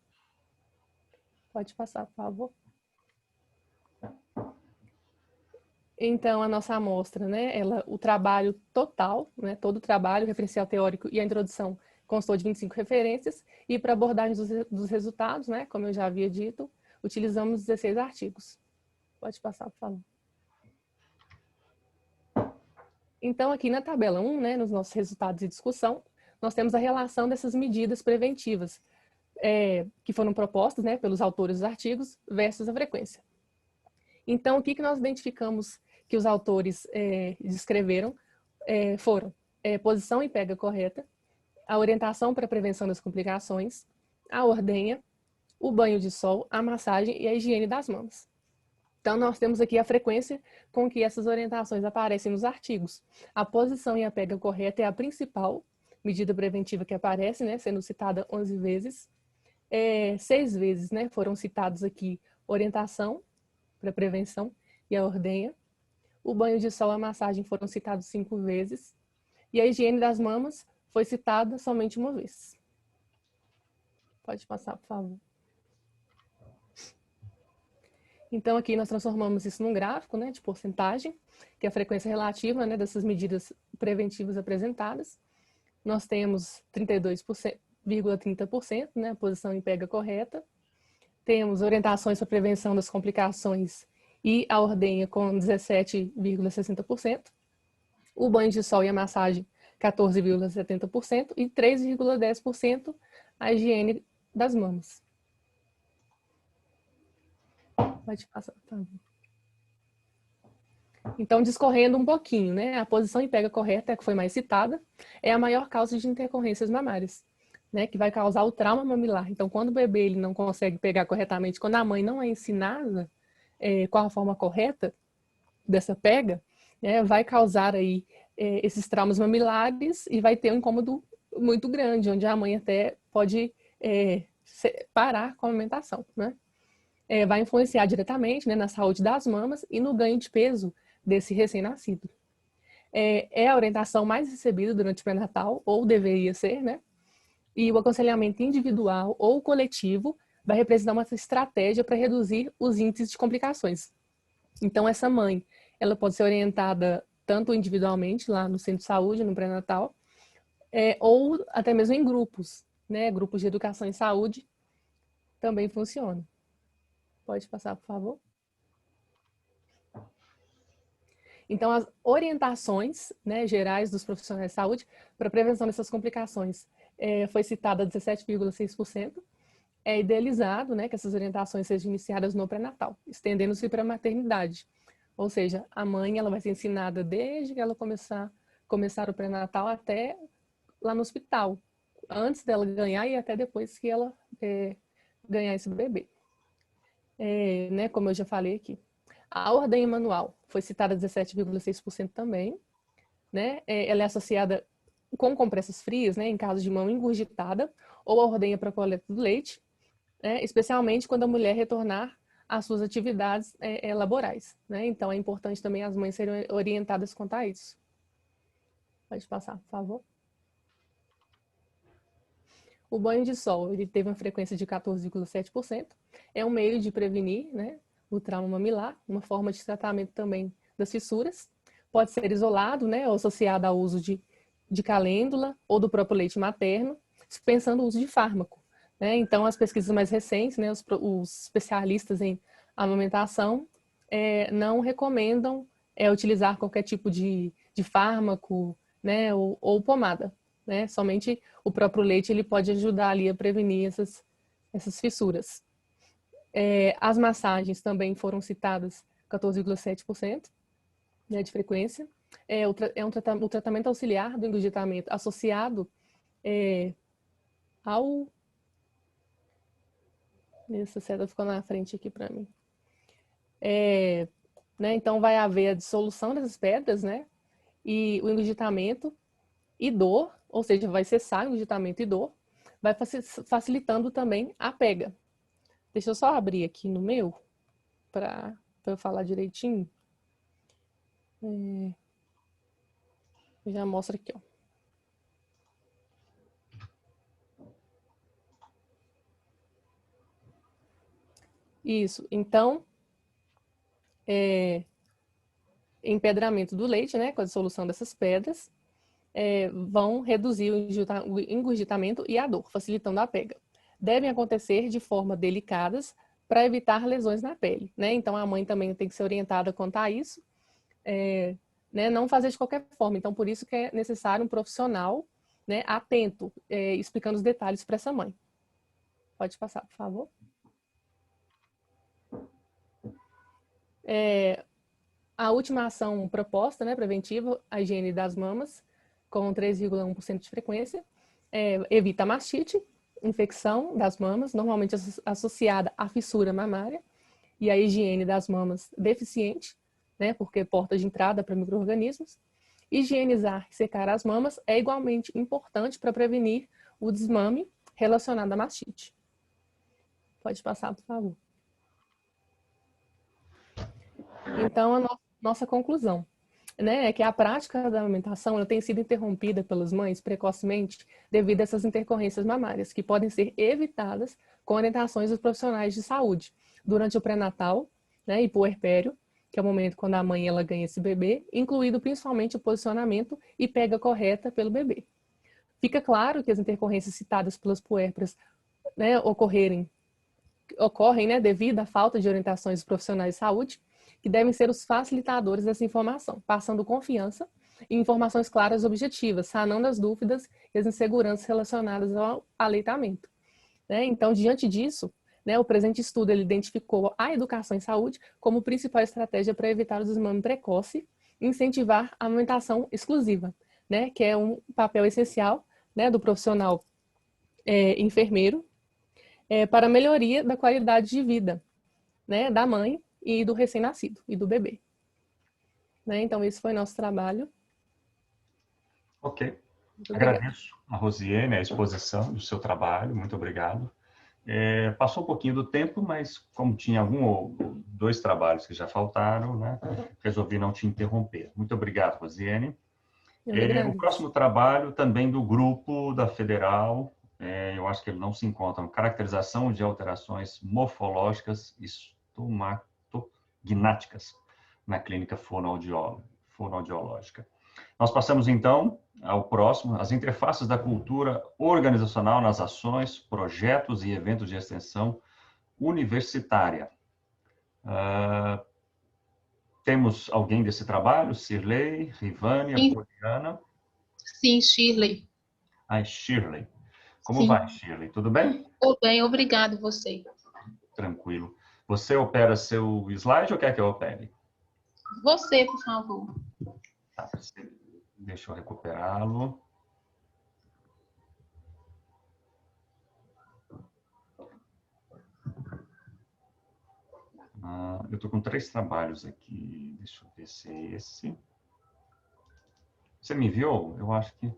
Pode passar, por favor. Então, a nossa amostra, né, o trabalho total, né, todo o trabalho, o referencial teórico e a introdução constou de 25 referências e para abordagem dos resultados, né, como eu já havia dito, utilizamos 16 artigos. Pode passar, por favor. Então, aqui na tabela 1, né, nos nossos resultados de discussão, nós temos a relação dessas medidas preventivas que foram propostas, né, pelos autores dos artigos versus a frequência. Então, o que nós identificamos que os autores descreveram foram posição e pega correta, a orientação para a prevenção das complicações, a ordenha, o banho de sol, a massagem e a higiene das mamas. Então, nós temos aqui a frequência com que essas orientações aparecem nos artigos. A posição e a pega correta é a principal medida preventiva que aparece, né, sendo citada 11 vezes. 6 vezes, né, foram citados aqui orientação para prevenção e a ordenha. O banho de sol e a massagem foram citados 5 vezes. E a higiene das mamas foi citada somente uma vez. Pode passar, por favor. Então, aqui nós transformamos isso num gráfico, né, de porcentagem, que é a frequência relativa, né, dessas medidas preventivas apresentadas. Nós temos 32,30%, né, posição em pega correta. Temos orientações para prevenção das complicações e a ordenha com 17,60%. O banho de sol e a massagem, 14,70% e 3,10% a higiene das mamas. Pode passar. Então, discorrendo um pouquinho, né? A posição em pega correta, que foi mais citada, é a maior causa de intercorrências mamárias, né? Que vai causar o trauma mamilar. Então, quando o bebê ele não consegue pegar corretamente, quando a mãe não é ensinada qual a forma correta dessa pega, né, vai causar aí esses traumas mamilares e vai ter um incômodo muito grande, onde a mãe até pode parar com a amamentação, né? Vai influenciar diretamente, né, na saúde das mamas e no ganho de peso desse recém-nascido. É a orientação mais recebida durante o pré-natal, ou deveria ser, né? E o aconselhamento individual ou coletivo vai representar uma estratégia para reduzir os índices de complicações. Então, essa mãe, ela pode ser orientada tanto individualmente, lá no centro de saúde, no pré-natal, ou até mesmo em grupos, né? Grupos de educação em saúde também funciona. Pode passar, por favor. Então, as orientações, né, gerais dos profissionais de saúde para a prevenção dessas complicações foi citada 17,6%. É idealizado, né, que essas orientações sejam iniciadas no pré-natal, estendendo-se para a maternidade. Ou seja, a mãe ela vai ser ensinada desde que ela começar o pré-natal até lá no hospital, antes dela ganhar e até depois que ela ganhar esse bebê. Né, como eu já falei aqui. A ordenha manual foi citada 17,6% também, né? Ela é associada com compressas frias, né, em caso de mão engurgitada, ou a ordenha para coleta do leite, né, especialmente quando a mulher retornar às suas atividades laborais, né? Então, é importante também as mães serem orientadas quanto a isso. Pode passar, por favor. O banho de sol, ele teve uma frequência de 14,7%. É um meio de prevenir, né, o trauma mamilar, uma forma de tratamento também das fissuras. Pode ser isolado, né, ou associado ao uso de calêndula ou do próprio leite materno, dispensando o uso de fármaco, né? Então, as pesquisas mais recentes, né, os especialistas em amamentação não recomendam utilizar qualquer tipo de fármaco, né, ou pomada, né? Somente o próprio leite ele pode ajudar ali a prevenir essas fissuras. As massagens também foram citadas 14,7%, né, de frequência. O tratamento auxiliar do engurgitamento associado ao... Essa seta ficou na frente aqui para mim. Né, então, vai haver a dissolução dessas pedras, né, e o engurgitamento e dor, ou seja, vai cessar o engurgitamento e dor, vai facilitando também a pega. Deixa eu só abrir aqui no meu, para eu falar direitinho. Já mostra aqui, ó. Isso, então, empedramento do leite, né, com a dissolução dessas pedras, vão reduzir o engurgitamento e a dor, facilitando a pega. Devem acontecer de forma delicadas para evitar lesões na pele, né? Então, a mãe também tem que ser orientada quanto a isso, né? Não fazer de qualquer forma. Então, por isso que é necessário um profissional, né, atento, explicando os detalhes para essa mãe. Pode passar, por favor. A última ação proposta, né, preventiva, a higiene das mamas, com 3,1% de frequência, evita a mastite, infecção das mamas, normalmente associada à fissura mamária, e a higiene das mamas deficiente, né, porque é porta de entrada para micro-organismos. Higienizar e secar as mamas é igualmente importante para prevenir o desmame relacionado à mastite. Pode passar, por favor. Então, a nossa conclusão, né, é que a prática da amamentação ela tem sido interrompida pelas mães precocemente devido a essas intercorrências mamárias, que podem ser evitadas com orientações dos profissionais de saúde durante o pré-natal, né, e puerpério, que é o momento quando a mãe ela ganha esse bebê, incluído principalmente o posicionamento e pega correta pelo bebê. Fica claro que as intercorrências citadas pelas puérperas, né, ocorrem, né, devido à falta de orientações dos profissionais de saúde, que devem ser os facilitadores dessa informação, passando confiança e informações claras e objetivas, sanando as dúvidas e as inseguranças relacionadas ao aleitamento, né? Então, diante disso, né, o presente estudo ele identificou a educação em saúde como principal estratégia para evitar o desmame precoce e incentivar a amamentação exclusiva, né, que é um papel essencial, né, do profissional enfermeiro para a melhoria da qualidade de vida, né, da mãe e do recém-nascido e do bebê. Né? Então, esse foi nosso trabalho. Ok. Agradeço a Rosiane, a exposição do seu trabalho. Muito obrigado. Passou um pouquinho do tempo, mas como tinha um ou dois trabalhos que já faltaram, né, resolvi não te interromper. Muito obrigado, Rosiane. O próximo trabalho também do grupo da Federal, eu acho que ele não se encontra, caracterização de alterações morfológicas estomatognáticas na clínica fonoaudiológica. Nós passamos, então, ao próximo, as interfaces da cultura organizacional nas ações, projetos e eventos de extensão universitária. Temos alguém desse trabalho? Cirlei, Rivânia, Poliana? Sim, Shirley. Shirley. Como Sim. vai, Shirley? Tudo bem? Tudo bem, obrigado você. Tranquilo. Você opera seu slide ou quer que eu opere? Você, por favor. Tá, deixa eu recuperá-lo. eu estou com 3 trabalhos aqui. Deixa eu ver se é esse. Você me enviou? Eu acho que...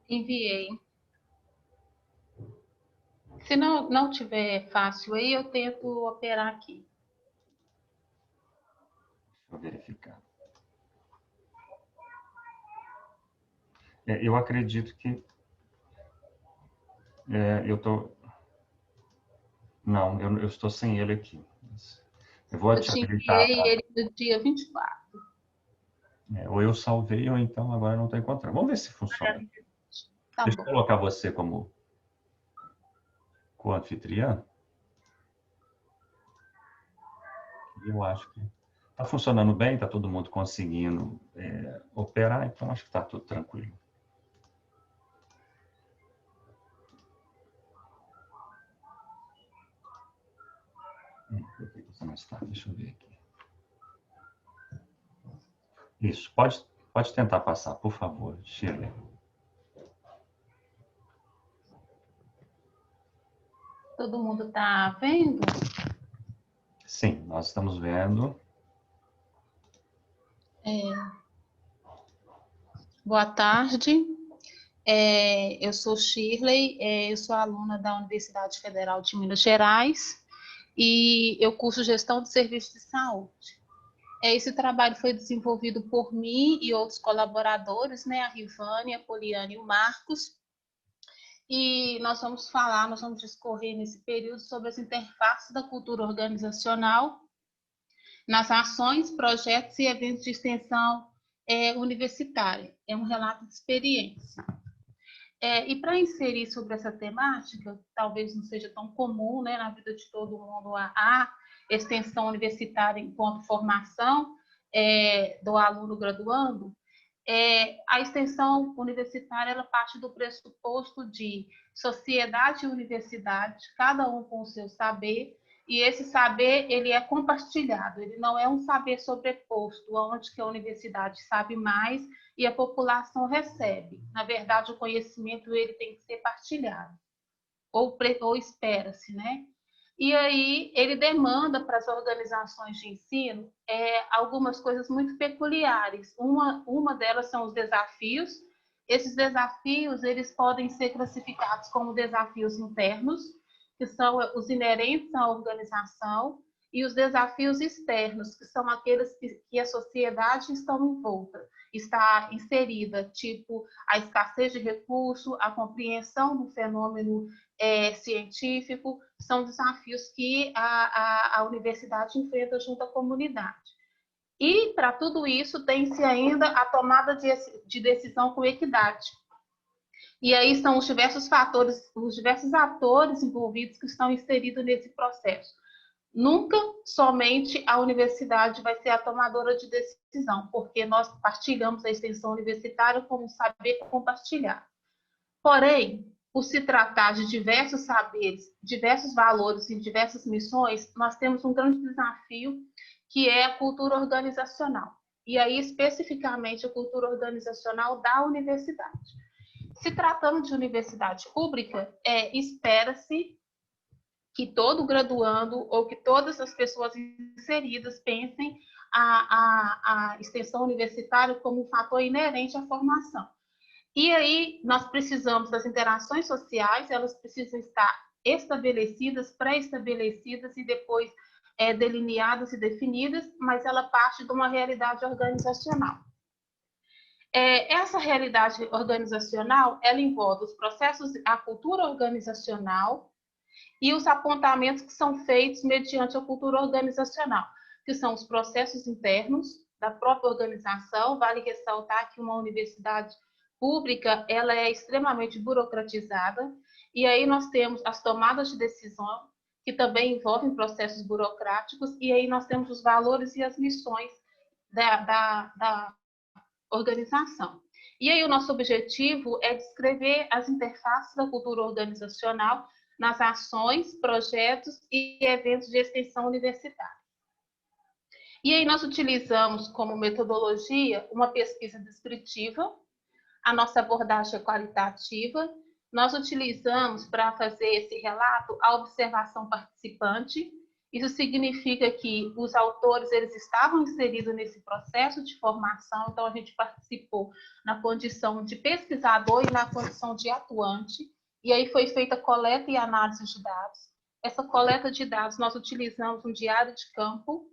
Enviei. Se não tiver fácil aí, eu tento operar aqui. Deixa eu verificar. Eu acredito que... eu estou... Não, eu estou sem ele aqui. Eu vou Eu te te habilitar. enviei ele no dia 24. Ou eu salvei, ou então agora não estou encontrando. Vamos ver se funciona. Tá Deixa eu bom. colocar você como co-anfitriã. Eu acho que está funcionando bem, está todo mundo conseguindo operar, então acho que está tudo tranquilo. Por que você não está? Deixa eu ver aqui. Isso, pode tentar passar, por favor, Shirley. Todo mundo está vendo? Sim, nós estamos vendo. Boa tarde. Eu sou Shirley, eu sou aluna da Universidade Federal de Minas Gerais e eu curso Gestão de Serviços de Saúde. Esse trabalho foi desenvolvido por mim e outros colaboradores, né, a Rivânia, a Poliana e o Marcos. E nós vamos discorrer nesse período sobre as interfaces da cultura organizacional nas ações, projetos e eventos de extensão universitária. É um relato de experiência. E para inserir sobre essa temática, talvez não seja tão comum, né, na vida de todo mundo, a extensão universitária enquanto formação do aluno graduando, a extensão universitária ela parte do pressuposto de sociedade e universidade, cada um com o seu saber, e esse saber ele é compartilhado, ele não é um saber sobreposto, onde que a universidade sabe mais e a população recebe. Na verdade, o conhecimento ele tem que ser partilhado, ou espera-se, né? E aí ele demanda para as organizações de ensino algumas coisas muito peculiares. Uma delas são os desafios. Esses desafios eles podem ser classificados como desafios internos, que são os inerentes à organização, e os desafios externos, que são aqueles que a sociedade está inserida, tipo a escassez de recurso, a compreensão do fenômeno científico, são desafios que a universidade enfrenta junto à comunidade. E, para tudo isso, tem-se ainda a tomada de decisão com equidade. E aí são os diversos fatores, os diversos atores envolvidos que estão inseridos nesse processo. Nunca somente a universidade vai ser a tomadora de decisão, porque nós partilhamos a extensão universitária como um saber compartilhado. Porém, por se tratar de diversos saberes, diversos valores e diversas missões, nós temos um grande desafio, que é a cultura organizacional. E aí, especificamente, a cultura organizacional da universidade. Se tratando de universidade pública, espera-se que todo graduando ou que todas as pessoas inseridas pensem a extensão universitária como um fator inerente à formação. E aí nós precisamos das interações sociais, elas precisam estar estabelecidas, pré-estabelecidas e depois delineadas e definidas, mas ela parte de uma realidade organizacional. Essa realidade organizacional, ela envolve os processos, a cultura organizacional e os apontamentos que são feitos mediante a cultura organizacional, que são os processos internos da própria organização. Vale ressaltar que uma universidade pública, ela é extremamente burocratizada, e aí nós temos as tomadas de decisão, que também envolvem processos burocráticos, e aí nós temos os valores e as missões da organização. E aí o nosso objetivo é descrever as interfaces da cultura organizacional nas ações, projetos e eventos de extensão universitária. E aí nós utilizamos como metodologia uma pesquisa descritiva, a nossa abordagem é qualitativa, nós utilizamos para fazer esse relato a observação participante, Isso significa que os autores eles estavam inseridos nesse processo de formação, então a gente participou na condição de pesquisador e na condição de atuante, e aí foi feita coleta e análise de dados. Essa coleta de dados nós utilizamos um diário de campo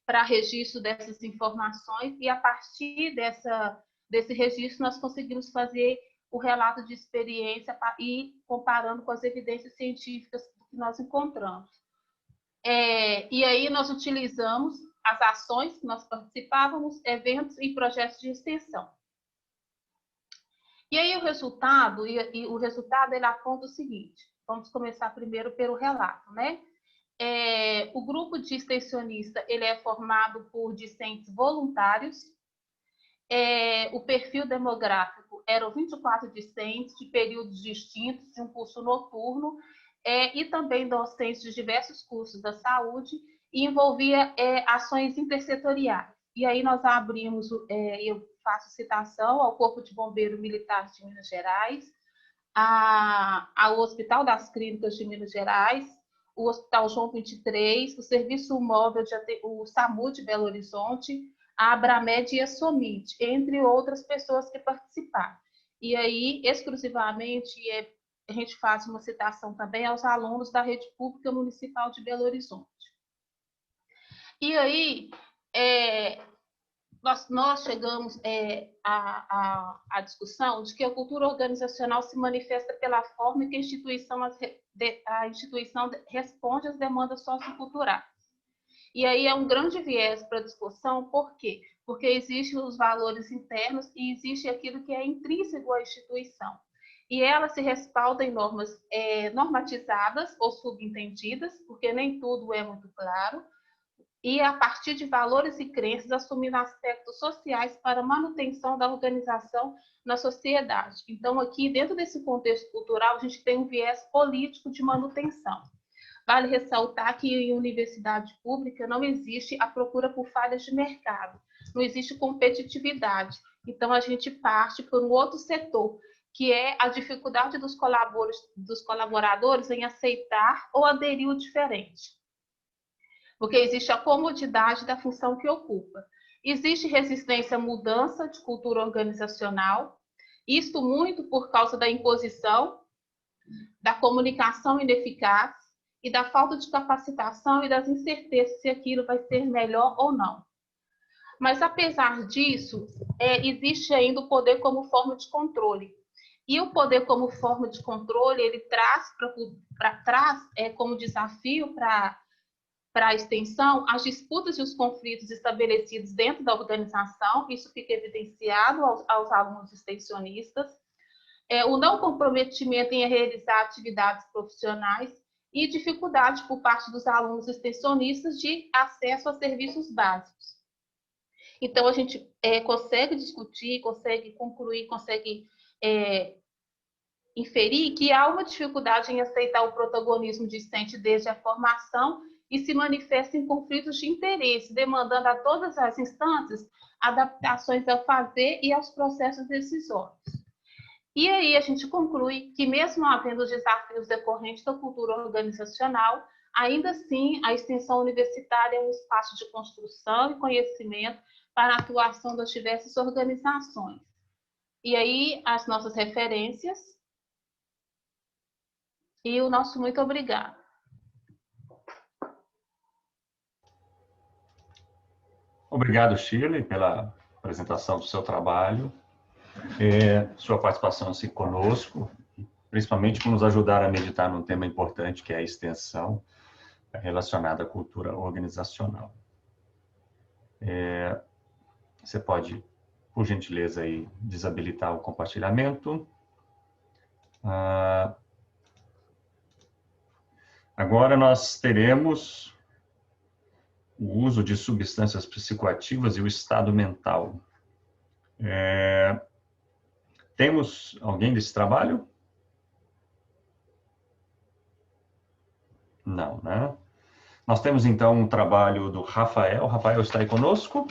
para registro dessas informações, e a partir desse registro nós conseguimos fazer o relato de experiência e comparando com as evidências científicas que nós encontramos. E aí nós utilizamos as ações que nós participávamos, eventos e projetos de extensão. E aí o resultado ele aponta o seguinte, vamos começar primeiro pelo relato, né? O grupo de extensionista ele é formado por discentes voluntários. O perfil demográfico eram 24 discentes de períodos distintos, de um curso noturno, e também docentes de diversos cursos da saúde, e envolvia ações intersetoriais. E aí nós abrimos, eu faço citação ao Corpo de Bombeiro Militar de Minas Gerais, ao Hospital das Clínicas de Minas Gerais, o Hospital João 23, o Serviço Móvel, o SAMU de Belo Horizonte, a Abramed e a SOMIT, entre outras pessoas que participaram. E aí, exclusivamente, a gente faz uma citação também aos alunos da Rede Pública Municipal de Belo Horizonte. E aí, nós chegamos à discussão de que a cultura organizacional se manifesta pela forma em que a instituição responde às demandas socioculturais. E aí é um grande viés para a discussão, por quê? Porque existem os valores internos e existe aquilo que é intrínseco à instituição. E ela se respalda em normas normatizadas ou subentendidas, porque nem tudo é muito claro, e a partir de valores e crenças, assumindo aspectos sociais para a manutenção da organização na sociedade. Então, aqui, dentro desse contexto cultural, a gente tem um viés político de manutenção. Vale ressaltar que em universidade pública não existe a procura por falhas de mercado, não existe competitividade. Então, a gente parte por um outro setor, que é a dificuldade dos colaboradores em aceitar ou aderir ao diferente. Porque existe a comodidade da função que ocupa. Existe resistência à mudança de cultura organizacional, isto muito por causa da imposição, da comunicação ineficaz e da falta de capacitação e das incertezas se aquilo vai ser melhor ou não. Mas, apesar disso, existe ainda o poder como forma de controle. E o poder como forma de controle, ele traz como desafio para a extensão as disputas e os conflitos estabelecidos dentro da organização, isso fica evidenciado aos alunos extensionistas, o não comprometimento em realizar atividades profissionais e dificuldade por parte dos alunos extensionistas de acesso a serviços básicos. Então, a gente consegue discutir, consegue concluir, consegue inferir que há uma dificuldade em aceitar o protagonismo discente desde a formação e se manifesta em conflitos de interesse, demandando a todas as instâncias adaptações ao fazer e aos processos decisórios. E aí a gente conclui que, mesmo havendo os desafios decorrentes da cultura organizacional, ainda assim a extensão universitária é um espaço de construção e conhecimento para a atuação das diversas organizações. E aí as nossas referências e o nosso muito obrigado. Obrigado, Shirley, pela apresentação do seu trabalho, sua participação aqui conosco, principalmente por nos ajudar a meditar num tema importante que é a extensão relacionada à cultura organizacional. Você pode, por gentileza, aí, desabilitar o compartilhamento. Agora nós teremos o uso de substâncias psicoativas e o estado mental. Temos alguém desse trabalho? Não, né? Nós temos, então, um trabalho do Rafael. Rafael está aí conosco?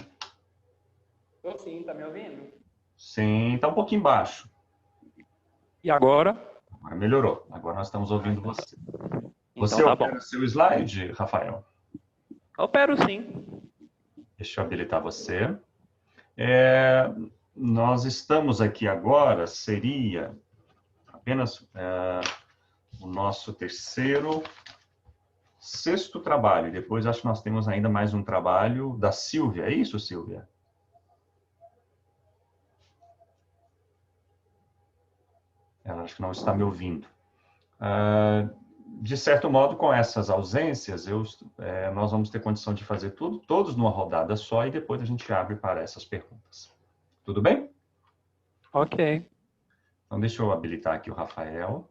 Estou sim, está me ouvindo? Sim, está um pouquinho baixo. E agora? Agora melhorou. Agora nós estamos ouvindo você. Você Então, tá opera bom. seu slide, Rafael? Opero sim. Deixa eu habilitar você. Nós estamos aqui agora, seria apenas o nosso sexto trabalho. Depois acho que nós temos ainda mais um trabalho da Silvia. É isso, Silvia? Ela acho que não está me ouvindo. De certo modo, com essas ausências, nós vamos ter condição de fazer todos numa rodada só, e depois a gente abre para essas perguntas. Tudo bem? Ok. Então, deixa eu habilitar aqui o Rafael.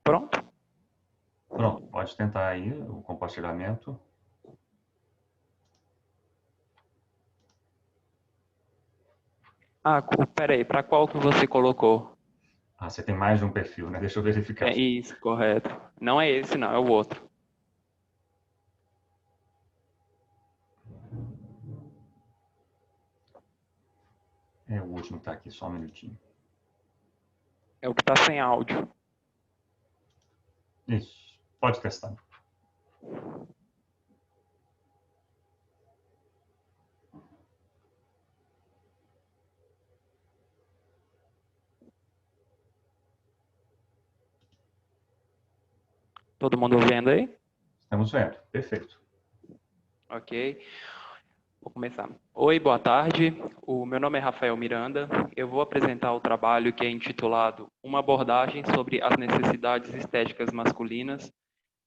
Pronto? Pronto, pode tentar aí o compartilhamento. Peraí, para qual que você colocou? Você tem mais de um perfil, né? Deixa eu verificar. É isso, correto. Não é esse, não, é o outro. O último está aqui, só um minutinho. É o que está sem áudio. Isso, pode testar. Todo mundo vendo aí? Estamos vendo, perfeito. Ok. Vou começar. Oi, boa tarde. O meu nome é Rafael Miranda. Eu vou apresentar o trabalho que é intitulado Uma abordagem sobre as necessidades estéticas masculinas.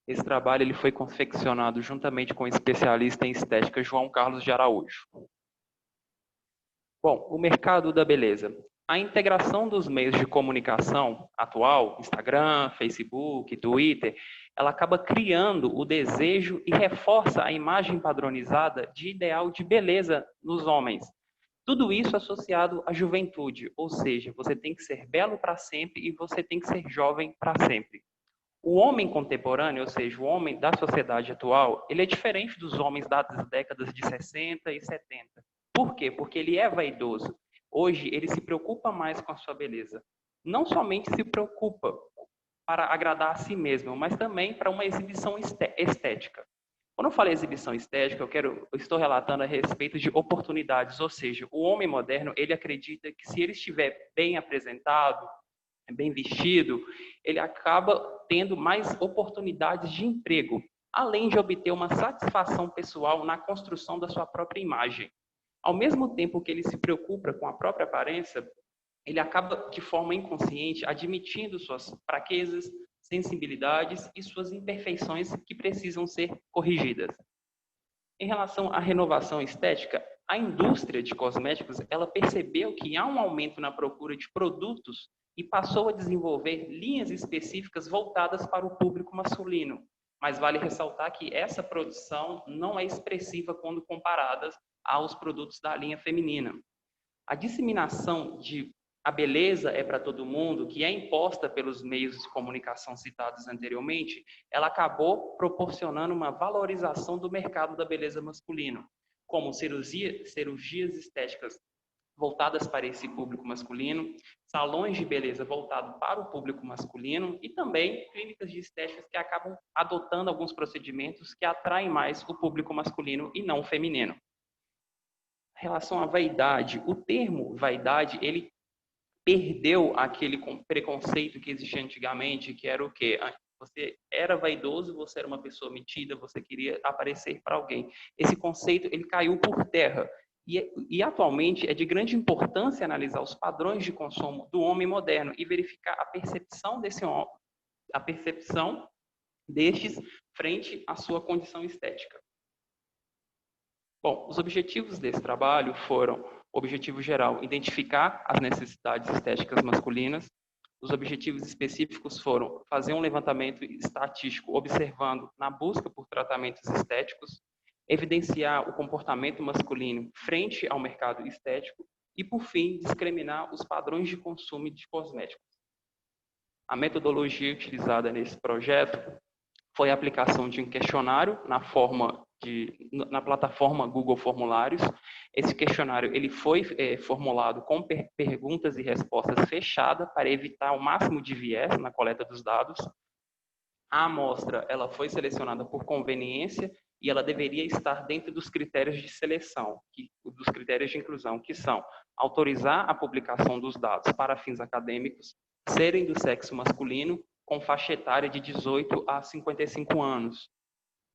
Esse trabalho ele foi confeccionado juntamente com o especialista em estética João Carlos de Araújo. Bom, o mercado da beleza. A integração dos meios de comunicação atual, Instagram, Facebook, Twitter, ela acaba criando o desejo e reforça a imagem padronizada de ideal de beleza nos homens. Tudo isso associado à juventude, ou seja, você tem que ser belo para sempre e você tem que ser jovem para sempre. O homem contemporâneo, ou seja, o homem da sociedade atual, ele é diferente dos homens das décadas de 60 e 70. Por quê? Porque ele é vaidoso. Hoje, ele se preocupa mais com a sua beleza. Não somente se preocupa para agradar a si mesmo, mas também para uma exibição estética. Quando eu falo exibição estética, eu estou relatando a respeito de oportunidades, ou seja, o homem moderno, ele acredita que se ele estiver bem apresentado, bem vestido, ele acaba tendo mais oportunidades de emprego, além de obter uma satisfação pessoal na construção da sua própria imagem. Ao mesmo tempo que ele se preocupa com a própria aparência, ele acaba, de forma inconsciente, admitindo suas fraquezas, sensibilidades e suas imperfeições que precisam ser corrigidas. Em relação à renovação estética, a indústria de cosméticos, ela percebeu que há um aumento na procura de produtos e passou a desenvolver linhas específicas voltadas para o público masculino. Mas vale ressaltar que essa produção não é expressiva quando comparada aos produtos da linha feminina. A disseminação de a beleza é para todo mundo, que é imposta pelos meios de comunicação citados anteriormente, ela acabou proporcionando uma valorização do mercado da beleza masculino, como cirurgias estéticas voltadas para esse público masculino, salões de beleza voltados para o público masculino e também clínicas de estética que acabam adotando alguns procedimentos que atraem mais o público masculino e não o feminino. Em relação à vaidade, o termo vaidade, ele perdeu aquele preconceito que existia antigamente, que era o quê? Você era vaidoso, você era uma pessoa metida, você queria aparecer para alguém. Esse conceito ele caiu por terra. E atualmente é de grande importância analisar os padrões de consumo do homem moderno e verificar a percepção destes frente à sua condição estética. Bom, os objetivos desse trabalho foram: objetivo geral, identificar as necessidades estéticas masculinas. Os objetivos específicos foram fazer um levantamento estatístico observando na busca por tratamentos estéticos, evidenciar o comportamento masculino frente ao mercado estético e, por fim, discriminar os padrões de consumo de cosméticos. A metodologia utilizada nesse projeto foi a aplicação de um questionário na forma na plataforma Google Formulários. Esse questionário ele foi formulado com perguntas e respostas fechadas para evitar o máximo de viés na coleta dos dados. A amostra ela foi selecionada por conveniência e ela deveria estar dentro dos critérios de seleção, dos critérios de inclusão, que são autorizar a publicação dos dados para fins acadêmicos, serem do sexo masculino, com faixa etária de 18 a 55 anos.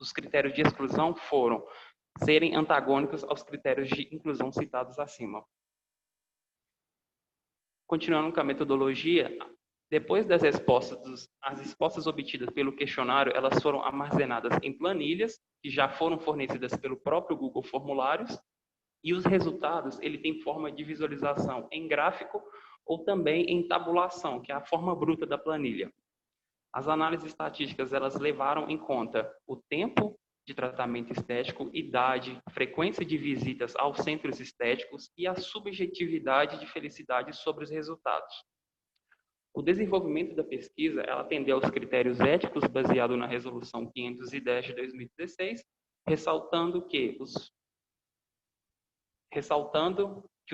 Os critérios de exclusão foram serem antagônicos aos critérios de inclusão citados acima. Continuando com a metodologia, depois das respostas, as respostas obtidas pelo questionário, elas foram armazenadas em planilhas, que já foram fornecidas pelo próprio Google Formulários, e os resultados, ele tem forma de visualização em gráfico ou também em tabulação, que é a forma bruta da planilha. As análises estatísticas, elas levaram em conta o tempo de tratamento estético, idade, frequência de visitas aos centros estéticos e a subjetividade de felicidade sobre os resultados. O desenvolvimento da pesquisa, ela atendeu aos critérios éticos baseado na Resolução 510 de 2016, ressaltando que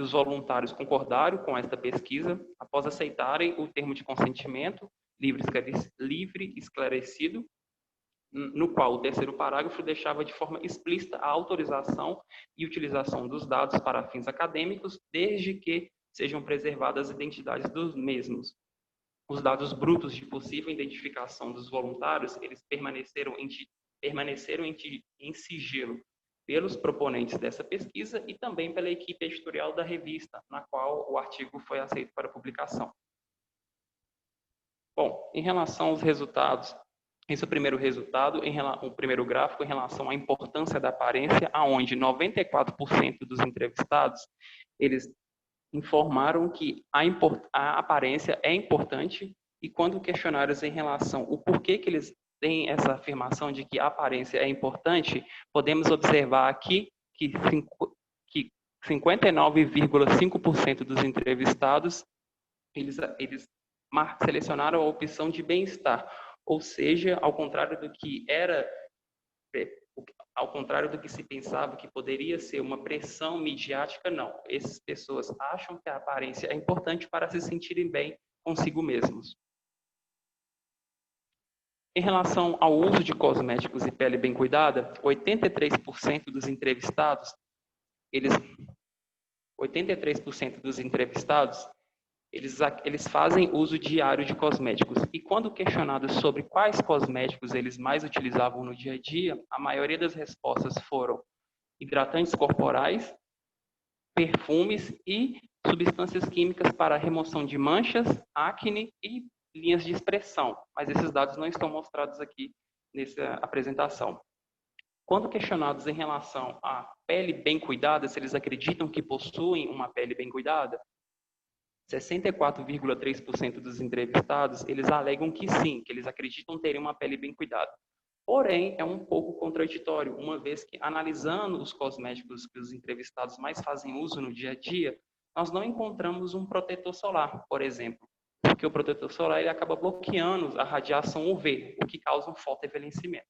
os voluntários concordaram com esta pesquisa após aceitarem o termo de consentimento livre e esclarecido, no qual o terceiro parágrafo deixava de forma explícita a autorização e utilização dos dados para fins acadêmicos, desde que sejam preservadas as identidades dos mesmos. Os dados brutos de possível identificação dos voluntários, eles permaneceram em sigilo pelos proponentes dessa pesquisa e também pela equipe editorial da revista, na qual o artigo foi aceito para publicação. Bom, em relação aos resultados, esse é o primeiro resultado, o primeiro gráfico em relação à importância da aparência, aonde 94% dos entrevistados, eles informaram que a aparência é importante, e quando questionados em relação ao porquê que eles têm essa afirmação de que a aparência é importante, podemos observar aqui que 59,5% dos entrevistados, eles selecionaram a opção de bem-estar, ou seja, ao contrário do que se pensava que poderia ser uma pressão midiática, não. Essas pessoas acham que a aparência é importante para se sentirem bem consigo mesmos. Em relação ao uso de cosméticos e pele bem cuidada, 83% dos entrevistados, eles fazem uso diário de cosméticos. E quando questionados sobre quais cosméticos eles mais utilizavam no dia a dia, a maioria das respostas foram hidratantes corporais, perfumes e substâncias químicas para remoção de manchas, acne e linhas de expressão. Mas esses dados não estão mostrados aqui nessa apresentação. Quando questionados em relação à pele bem cuidada, se eles acreditam que possuem uma pele bem cuidada, 64,3% dos entrevistados, eles alegam que sim, que eles acreditam terem uma pele bem cuidada. Porém, é um pouco contraditório, uma vez que, analisando os cosméticos que os entrevistados mais fazem uso no dia a dia, nós não encontramos um protetor solar, por exemplo, porque o protetor solar ele acaba bloqueando a radiação UV, o que causa um fotoenvelhecimento.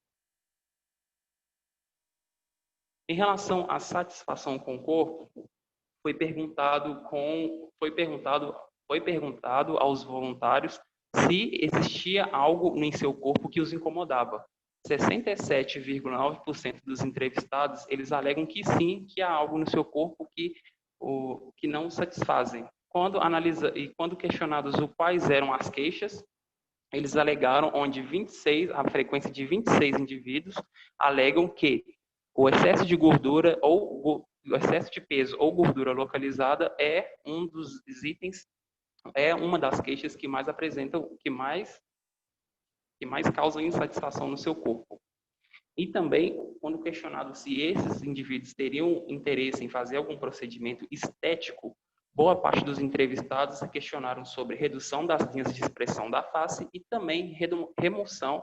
Em relação à satisfação com o corpo, foi perguntado aos voluntários se existia algo em seu corpo que os incomodava. 67,9% dos entrevistados, eles alegam que sim, que há algo no seu corpo que não os satisfazem. Quando questionados quais eram as queixas, eles alegaram a frequência de 26 indivíduos alegam que o excesso de gordura ou o excesso de peso ou gordura localizada é um dos itens, é uma das queixas que mais apresentam, que mais causam insatisfação no seu corpo. E também, quando questionado se esses indivíduos teriam interesse em fazer algum procedimento estético, boa parte dos entrevistados questionaram sobre redução das linhas de expressão da face e também remoção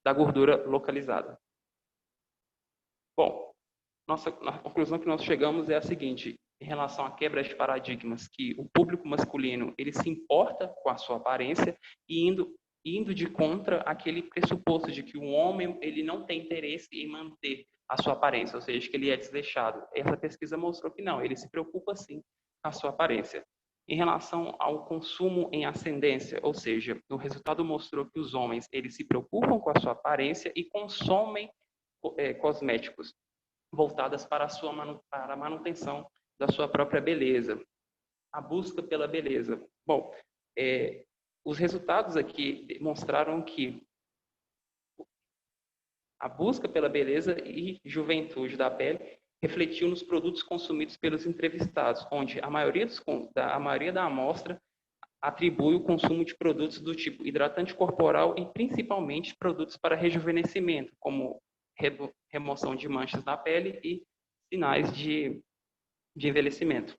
da gordura localizada. Bom, a conclusão que nós chegamos é a seguinte: em relação à quebra de paradigmas, que o público masculino ele se importa com a sua aparência e indo indo de contra aquele pressuposto de que o homem ele não tem interesse em manter a sua aparência, ou seja, que ele é desleixado. Essa pesquisa mostrou que não, ele se preocupa sim com a sua aparência. Em relação ao consumo em ascendência, ou seja, o resultado mostrou que os homens eles se preocupam com a sua aparência e consomem cosméticos voltadas para a manutenção da sua própria beleza, a busca pela beleza. Bom, os resultados aqui demonstraram que a busca pela beleza e juventude da pele refletiu nos produtos consumidos pelos entrevistados, onde a maioria da amostra atribui o consumo de produtos do tipo hidratante corporal e principalmente produtos para rejuvenescimento, como remoção de manchas na pele e sinais de envelhecimento.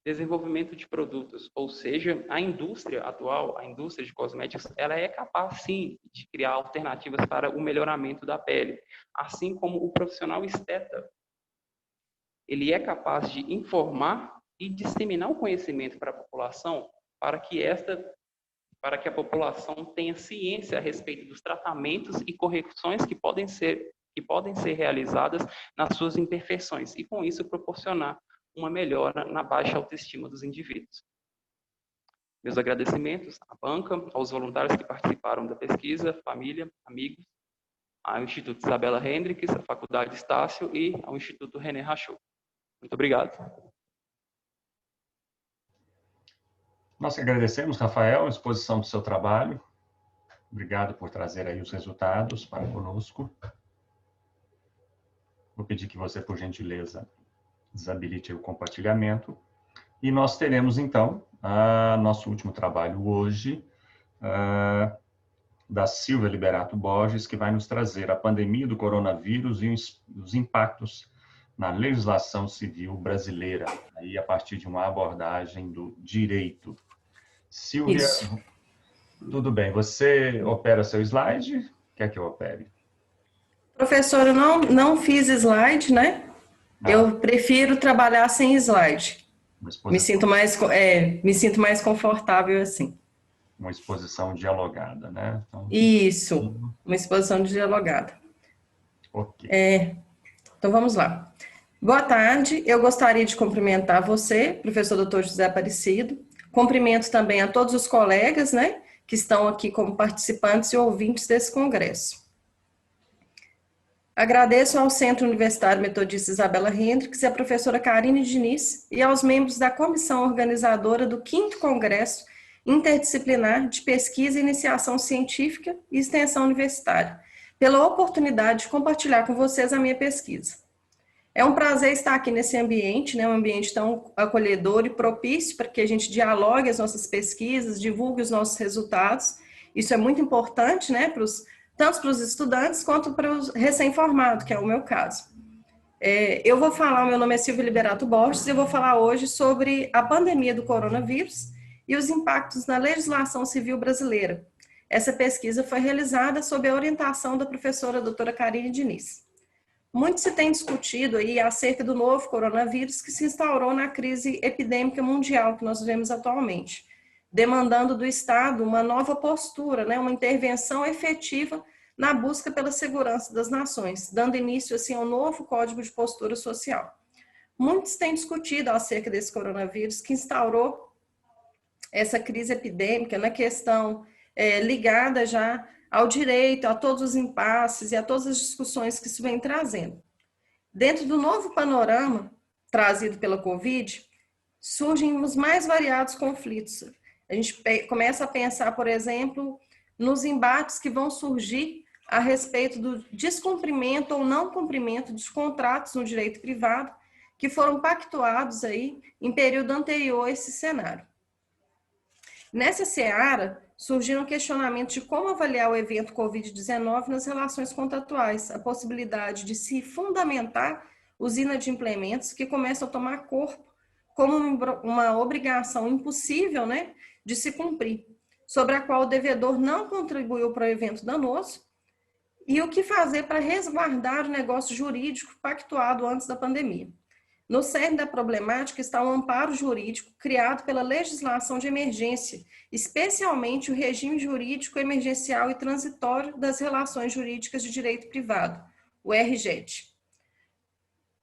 Desenvolvimento de produtos, ou seja, a indústria atual, a indústria de cosméticos, ela é capaz, sim, de criar alternativas para o melhoramento da pele, assim como o profissional esteta. Ele é capaz de informar e disseminar o conhecimento para a população, para que a população tenha ciência a respeito dos tratamentos e correções que podem ser realizadas nas suas imperfeições, e com isso proporcionar uma melhora na baixa autoestima dos indivíduos. Meus agradecimentos à banca, aos voluntários que participaram da pesquisa, família, amigos, ao Instituto Isabella Hendricks, à Faculdade Estácio e ao Instituto René Rachou. Muito obrigado. Nós agradecemos, Rafael, a exposição do seu trabalho. Obrigado por trazer aí os resultados para conosco. Vou pedir que você, por gentileza, desabilite o compartilhamento. E nós teremos, então, nosso último trabalho hoje, da Silvia Liberato Borges, que vai nos trazer a pandemia do coronavírus e os impactos na legislação civil brasileira, aí a partir de uma abordagem do direito. Silvia, isso. Tudo bem, você opera seu slide? Quer que eu opere? Professor, eu não fiz slide, né? Eu prefiro trabalhar sem slide. Me sinto mais confortável assim. Uma exposição dialogada, né? Então, isso, uma exposição dialogada. Ok. Então, vamos lá. Boa tarde, eu gostaria de cumprimentar você, professor Dr. José Aparecido. Cumprimento também a todos os colegas, né, que estão aqui como participantes e ouvintes desse congresso. Agradeço ao Centro Universitário Metodista Isabella Hendricks e à professora Karine Diniz e aos membros da comissão organizadora do 5º Congresso Interdisciplinar de Pesquisa e Iniciação Científica e Extensão Universitária, pela oportunidade de compartilhar com vocês a minha pesquisa. É um prazer estar aqui nesse ambiente, né, um ambiente tão acolhedor e propício para que a gente dialogue as nossas pesquisas, divulgue os nossos resultados. Isso é muito importante, né, tanto para os estudantes quanto para os recém-formados, que é o meu caso. O meu nome é Silvia Liberato Borges e eu vou falar hoje sobre a pandemia do coronavírus e os impactos na legislação civil brasileira. Essa pesquisa foi realizada sob a orientação da professora doutora Karine Diniz. Muito se tem discutido aí acerca do novo coronavírus que se instaurou na crise epidêmica mundial que nós vivemos atualmente, demandando do Estado uma nova postura, né, uma intervenção efetiva na busca pela segurança das nações, dando início assim ao novo Código de Postura Social. Muitos têm discutido acerca desse coronavírus que instaurou essa crise epidêmica na questão ligada já ao direito, a todos os impasses e a todas as discussões que isso vem trazendo. Dentro do novo panorama trazido pela Covid, surgem os mais variados conflitos. A gente começa a pensar, por exemplo, nos embates que vão surgir a respeito do descumprimento ou não cumprimento dos contratos no direito privado que foram pactuados aí em período anterior a esse cenário. Nessa seara, surgiram questionamentos de como avaliar o evento Covid-19 nas relações contratuais, a possibilidade de se fundamentar os inadimplementos que começam a tomar corpo como uma obrigação impossível, né, de se cumprir, sobre a qual o devedor não contribuiu para o evento danoso, e o que fazer para resguardar o negócio jurídico pactuado antes da pandemia. No cerne da problemática está o amparo jurídico criado pela legislação de emergência, especialmente o regime jurídico emergencial e transitório das relações jurídicas de direito privado, o RJED.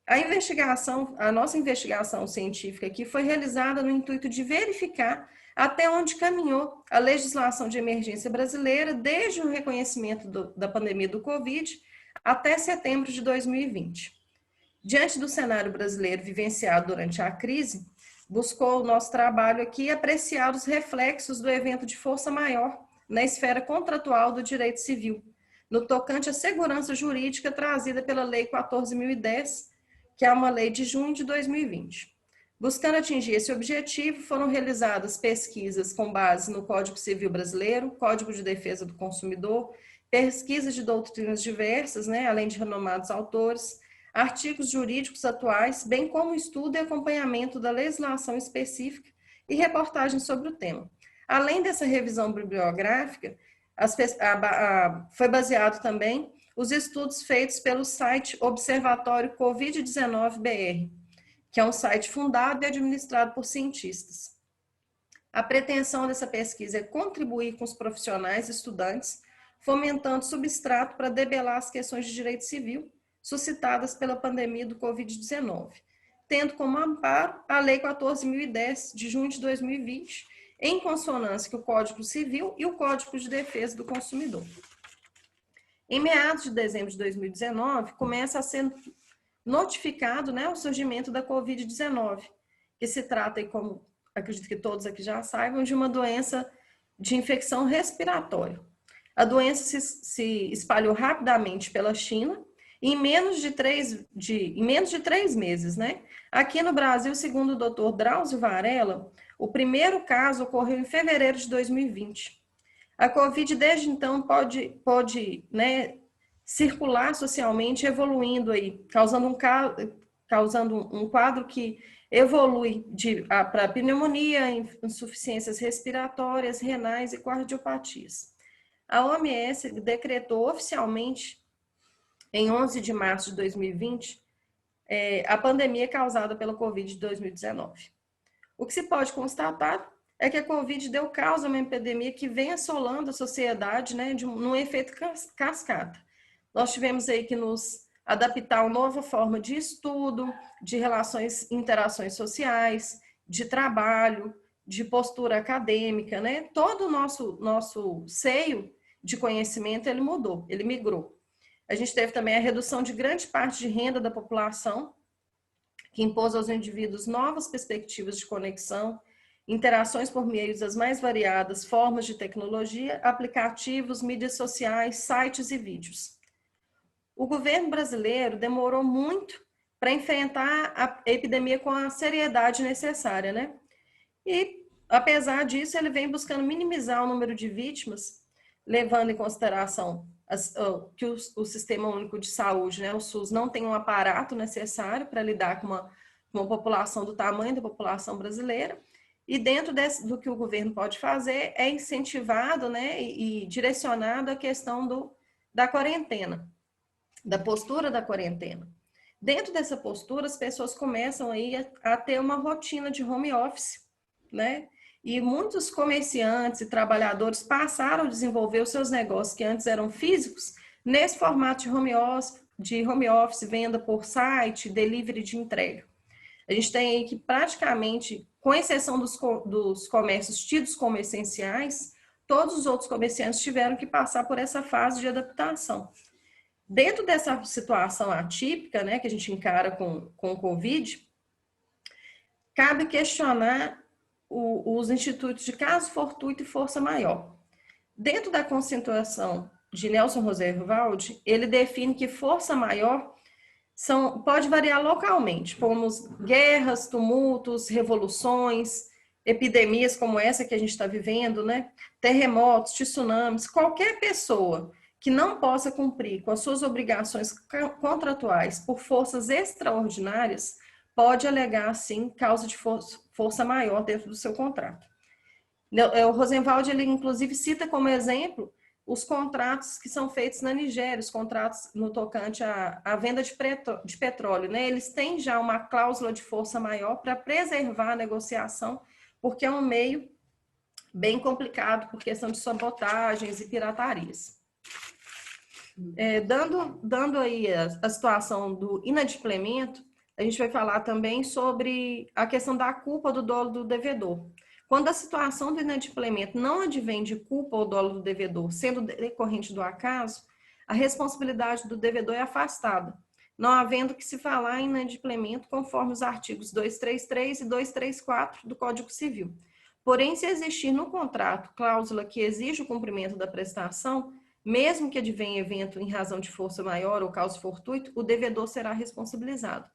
A nossa investigação científica aqui foi realizada no intuito de verificar até onde caminhou a legislação de emergência brasileira desde o reconhecimento da pandemia do Covid até setembro de 2020. Diante do cenário brasileiro vivenciado durante a crise, buscou o nosso trabalho aqui apreciar os reflexos do evento de força maior na esfera contratual do direito civil, no tocante à segurança jurídica trazida pela Lei 14.010, que é uma lei de junho de 2020. Buscando atingir esse objetivo, foram realizadas pesquisas com base no Código Civil Brasileiro, Código de Defesa do Consumidor, pesquisas de doutrinas diversas, além de renomados autores, artigos jurídicos atuais, bem como estudo e acompanhamento da legislação específica e reportagens sobre o tema. Além dessa revisão bibliográfica, foi baseado também os estudos feitos pelo site Observatório Covid-19 BR, que é um site fundado e administrado por cientistas. A pretensão dessa pesquisa é contribuir com os profissionais e estudantes, fomentando substrato para debelar as questões de direito civil suscitadas pela pandemia do Covid-19, tendo como amparo a Lei 14.010, de junho de 2020, em consonância com o Código Civil e o Código de Defesa do Consumidor. Em meados de dezembro de 2019, começa a ser notificado o surgimento da Covid-19, que se trata, e como acredito que todos aqui já saibam, de uma doença de infecção respiratória. A doença se espalhou rapidamente pela China, em menos de 3 meses, Aqui no Brasil, segundo o Dr. Drauzio Varela, o primeiro caso ocorreu em fevereiro de 2020. A Covid, desde então, pode circular socialmente, evoluindo aí, causando um quadro que evolui para pneumonia, insuficiências respiratórias, renais e cardiopatias. A OMS decretou oficialmente, em 11 de março de 2020, a pandemia causada pela Covid de 2019. O que se pode constatar é que a Covid deu causa a uma epidemia que vem assolando a sociedade, num efeito cascata. Nós tivemos aí que nos adaptar a uma nova forma de estudo, de interações sociais, de trabalho, de postura acadêmica, Todo o nosso seio de conhecimento, ele mudou, ele migrou. A gente teve também a redução de grande parte de renda da população, que impôs aos indivíduos novas perspectivas de conexão, interações por meio das mais variadas formas de tecnologia, aplicativos, mídias sociais, sites e vídeos. O governo brasileiro demorou muito para enfrentar a epidemia com a seriedade necessária, E, apesar disso, ele vem buscando minimizar o número de vítimas, levando em consideração que o Sistema Único de Saúde, o SUS, não tem um aparato necessário para lidar com uma população do tamanho da população brasileira, e dentro do que o governo pode fazer, é incentivado e direcionado a questão da quarentena, da postura da quarentena. Dentro dessa postura, as pessoas começam aí a ter uma rotina de home office, E muitos comerciantes e trabalhadores passaram a desenvolver os seus negócios que antes eram físicos nesse formato de home office, venda por site, delivery de entrega. A gente tem aí que praticamente, com exceção dos comércios tidos como essenciais, todos os outros comerciantes tiveram que passar por essa fase de adaptação. Dentro dessa situação atípica, que a gente encara com o Covid, cabe questionar os institutos de caso fortuito e força maior. Dentro da conceituação de Nelson Rosenwald, ele define que força maior pode variar localmente, como guerras, tumultos, revoluções, epidemias como essa que a gente está vivendo, terremotos, tsunamis. Qualquer pessoa que não possa cumprir com as suas obrigações contratuais por forças extraordinárias pode alegar, sim, causa de força maior dentro do seu contrato. O Rosenwald, ele inclusive cita como exemplo os contratos que são feitos na Nigéria, os contratos no tocante à venda de petróleo, né? Eles têm já uma cláusula de força maior para preservar a negociação, porque é um meio bem complicado por questão de sabotagens e piratarias. Dando aí a situação do inadimplemento, a gente vai falar também sobre a questão da culpa do dolo do devedor. Quando a situação do inadimplemento não advém de culpa ou dolo do devedor, sendo decorrente do acaso, a responsabilidade do devedor é afastada, não havendo que se falar em inadimplemento conforme os artigos 233 e 234 do Código Civil. Porém, se existir no contrato cláusula que exige o cumprimento da prestação, mesmo que advenha evento em razão de força maior ou causa fortuito, o devedor será responsabilizado.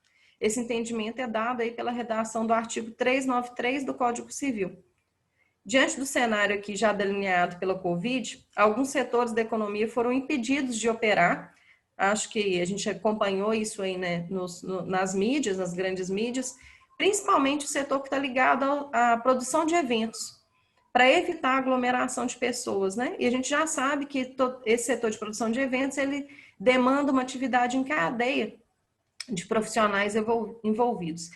Esse entendimento é dado aí pela redação do artigo 393 do Código Civil. Diante do cenário aqui já delineado pela Covid, alguns setores da economia foram impedidos de operar. Acho que a gente acompanhou isso aí, né, nas mídias, nas grandes mídias, principalmente o setor que está ligado à produção de eventos, para evitar a aglomeração de pessoas, né? E a gente já sabe que esse setor de produção de eventos, ele demanda uma atividade em cadeia de profissionais envolvidos.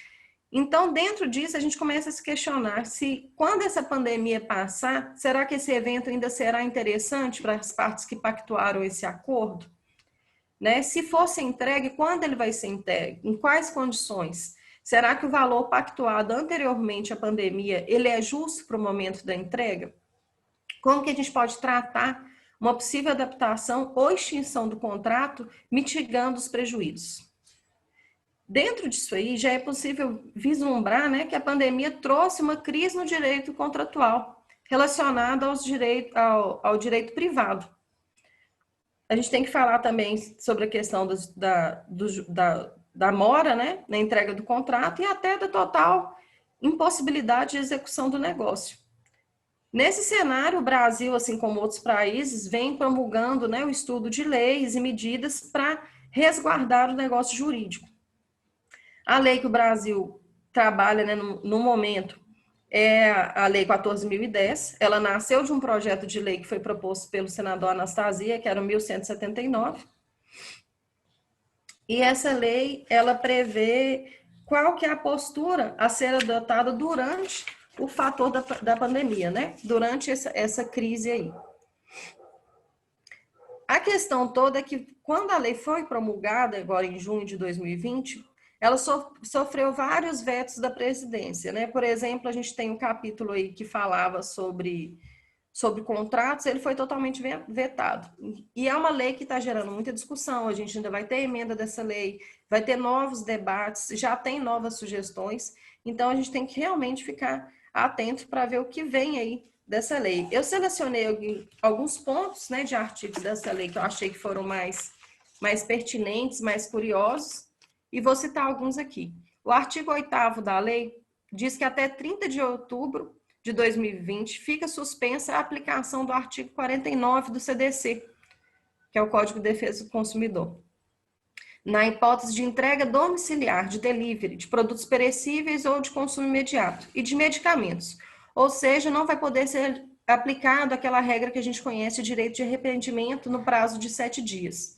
Então, dentro disso, a gente começa a se questionar se, quando essa pandemia passar, será que esse evento ainda será interessante para as partes que pactuaram esse acordo? Né? Se fosse entregue, quando ele vai ser entregue? Em quais condições? Será que o valor pactuado anteriormente à pandemia, ele é justo para o momento da entrega? Como que a gente pode tratar uma possível adaptação ou extinção do contrato, mitigando os prejuízos? Dentro disso aí, já é possível vislumbrar, né, que a pandemia trouxe uma crise no direito contratual, relacionada ao direito privado. A gente tem que falar também sobre a questão da mora, né, na entrega do contrato e até da total impossibilidade de execução do negócio. Nesse cenário, o Brasil, assim como outros países, vem promulgando, né, o estudo de leis e medidas para resguardar o negócio jurídico. A lei que o Brasil trabalha, né, no momento é a Lei 14.010. Ela nasceu de um projeto de lei que foi proposto pelo senador Anastasia, que era o 1179. E essa lei, ela prevê qual que é a postura a ser adotada durante o fator da pandemia, né? Durante essa crise aí. A questão toda é que, quando a lei foi promulgada, agora em junho de 2020, ela sofreu vários vetos da presidência, né? Por exemplo, a gente tem um capítulo aí que falava sobre contratos, ele foi totalmente vetado. E é uma lei que está gerando muita discussão, a gente ainda vai ter emenda dessa lei, vai ter novos debates, já tem novas sugestões, então a gente tem que realmente ficar atento para ver o que vem aí dessa lei. Eu selecionei alguns pontos, né, de artigos dessa lei que eu achei que foram mais pertinentes, mais curiosos, e vou citar alguns aqui. O artigo 8º da lei diz que até 30 de outubro de 2020 fica suspensa a aplicação do artigo 49 do CDC, que é o Código de Defesa do Consumidor, na hipótese de entrega domiciliar, de delivery, de produtos perecíveis ou de consumo imediato, e de medicamentos. Ou seja, não vai poder ser aplicado aquela regra que a gente conhece, direito de arrependimento no prazo de 7 dias.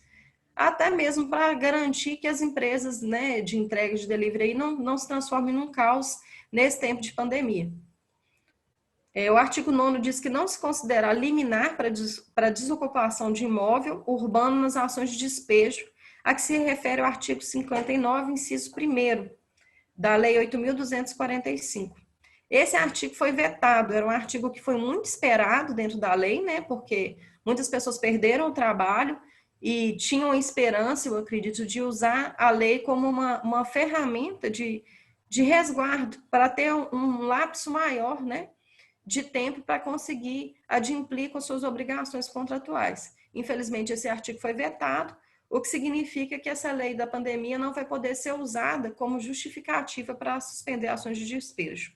Até mesmo para garantir que as empresas, né, de entrega de delivery aí não se transformem num caos nesse tempo de pandemia. O artigo 9º diz que não se considera liminar para desocupação de imóvel urbano nas ações de despejo, a que se refere ao artigo 59, inciso 1º, da Lei 8.245. Esse artigo foi vetado, era um artigo que foi muito esperado dentro da lei, né, porque muitas pessoas perderam o trabalho e tinham a esperança, eu acredito, de usar a lei como uma ferramenta de resguardo, para ter um lapso maior, né, de tempo para conseguir adimplir com suas obrigações contratuais. Infelizmente, esse artigo foi vetado, o que significa que essa lei da pandemia não vai poder ser usada como justificativa para suspender ações de despejo.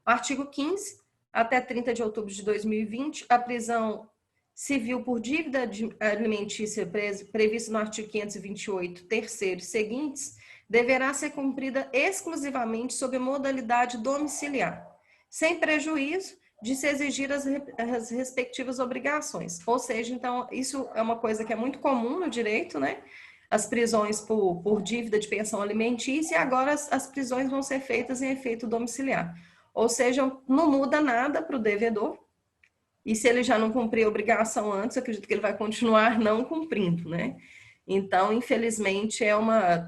O artigo 15, até 30 de outubro de 2020, a prisão civil por dívida alimentícia prevista no artigo 528, terceiro e seguintes, deverá ser cumprida exclusivamente sob modalidade domiciliar, sem prejuízo de se exigir as respectivas obrigações. Ou seja, então, isso é uma coisa que é muito comum no direito, né? As prisões por dívida de pensão alimentícia, e agora as prisões vão ser feitas em efeito domiciliar. Ou seja, não muda nada para o devedor, e se ele já não cumpriu a obrigação antes, eu acredito que ele vai continuar não cumprindo, né? Então, infelizmente,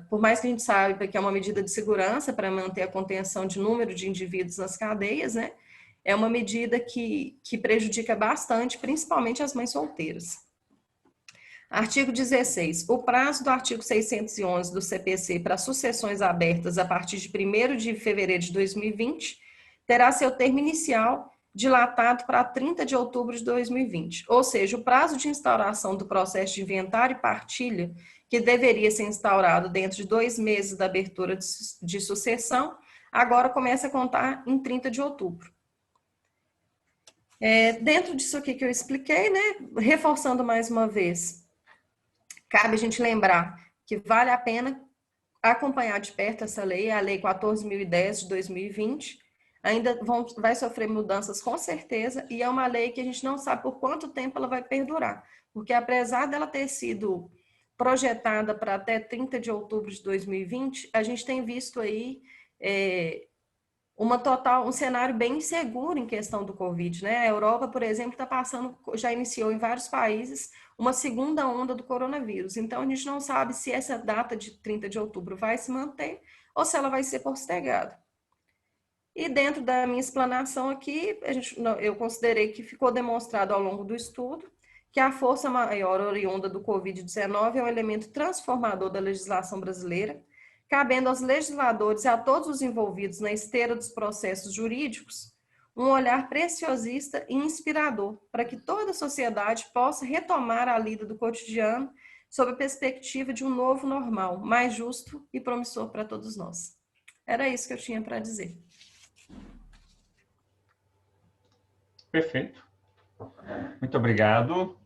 por mais que a gente saiba que é uma medida de segurança para manter a contenção de número de indivíduos nas cadeias, né? É uma medida que prejudica bastante, principalmente as mães solteiras. Artigo 16. O prazo do artigo 611 do CPC para sucessões abertas a partir de 1º de fevereiro de 2020 terá seu termo inicial dilatado para 30 de outubro de 2020. Ou seja, o prazo de instauração do processo de inventário e partilha, que deveria ser instaurado dentro de 2 meses da abertura de sucessão, agora começa a contar em 30 de outubro. Dentro disso aqui que eu expliquei, né, reforçando mais uma vez, cabe a gente lembrar que vale a pena acompanhar de perto essa lei, a Lei 14.010 de 2020, ainda vai sofrer mudanças com certeza, e é uma lei que a gente não sabe por quanto tempo ela vai perdurar, porque apesar dela ter sido projetada para até 30 de outubro de 2020, a gente tem visto aí um cenário bem inseguro em questão do Covid, né? A Europa, por exemplo, já iniciou em vários países uma segunda onda do coronavírus. Então, a gente não sabe se essa data de 30 de outubro vai se manter ou se ela vai ser postergada. E dentro da minha explanação aqui, eu considerei que ficou demonstrado ao longo do estudo que a força maior oriunda do Covid-19 é um elemento transformador da legislação brasileira, cabendo aos legisladores e a todos os envolvidos na esteira dos processos jurídicos um olhar preciosista e inspirador para que toda a sociedade possa retomar a lida do cotidiano sob a perspectiva de um novo normal, mais justo e promissor para todos nós. Era isso que eu tinha para dizer. Perfeito. Muito obrigado.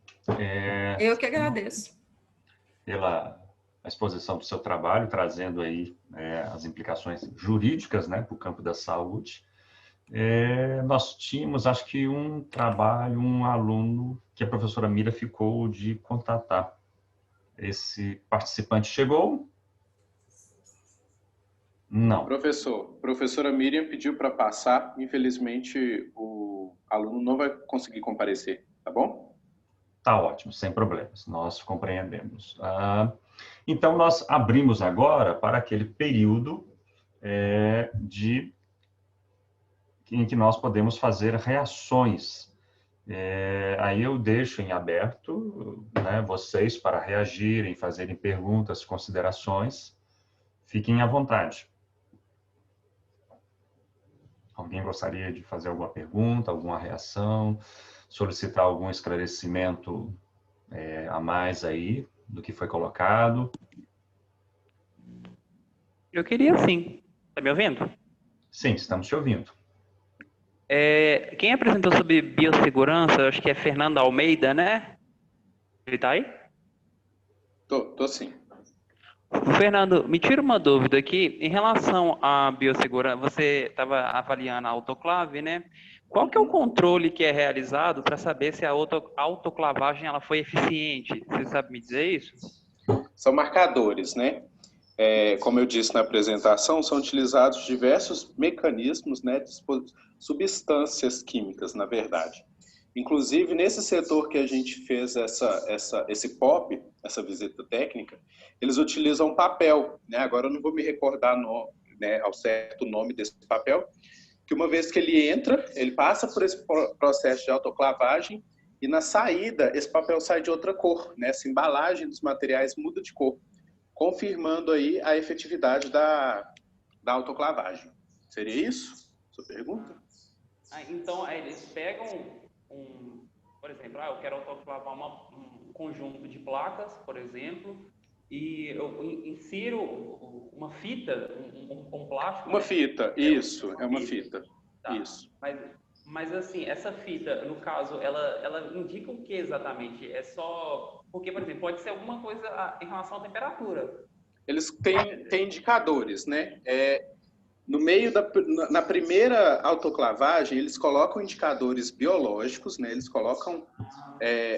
Eu que agradeço. Pela exposição do seu trabalho, trazendo aí as implicações jurídicas, né, para o campo da saúde. Nós tínhamos, acho que um trabalho, um aluno que a professora Mira ficou de contatar. Esse participante chegou? Não. Professora Miriam pediu para passar, infelizmente o aluno não vai conseguir comparecer, tá bom? Tá ótimo, sem problemas, nós compreendemos. Então, nós abrimos agora para aquele período em que nós podemos fazer reações. Aí eu deixo em aberto, né, vocês para reagirem, fazerem perguntas, considerações. Fiquem à vontade. Alguém gostaria de fazer alguma pergunta, alguma reação, solicitar algum esclarecimento a mais aí do que foi colocado? Eu queria sim. Está me ouvindo? Sim, estamos te ouvindo. Quem apresentou sobre biossegurança, acho que é Fernando Almeida, né? Ele está aí? Tô sim. Fernando, me tira uma dúvida aqui, em relação à biossegurança, você estava avaliando a autoclave, né? Qual que é o controle que é realizado para saber se a autoclavagem ela foi eficiente? Você sabe me dizer isso? São marcadores, né? Como eu disse na apresentação, são utilizados diversos mecanismos, né, de substâncias químicas, na verdade. Inclusive, nesse setor que a gente fez esse POP, essa visita técnica, eles utilizam papel, né? Agora eu não vou me recordar ao certo o nome desse papel, que uma vez que ele entra, ele passa por esse processo de autoclavagem e na saída esse papel sai de outra cor, né? Essa embalagem dos materiais muda de cor, confirmando aí a efetividade da autoclavagem. Seria isso? Sua pergunta? Então, eles pegam por exemplo, eu quero autoclavar um conjunto de placas, por exemplo, e eu insiro uma fita, um plástico. Uma fita, isso, é uma fita. Tá. Isso. Mas assim, essa fita, no caso, ela indica o que exatamente? É só... Porque, por exemplo, pode ser alguma coisa em relação à temperatura. Eles têm indicadores, né? No meio na primeira autoclavagem, eles colocam indicadores biológicos, né? Eles colocam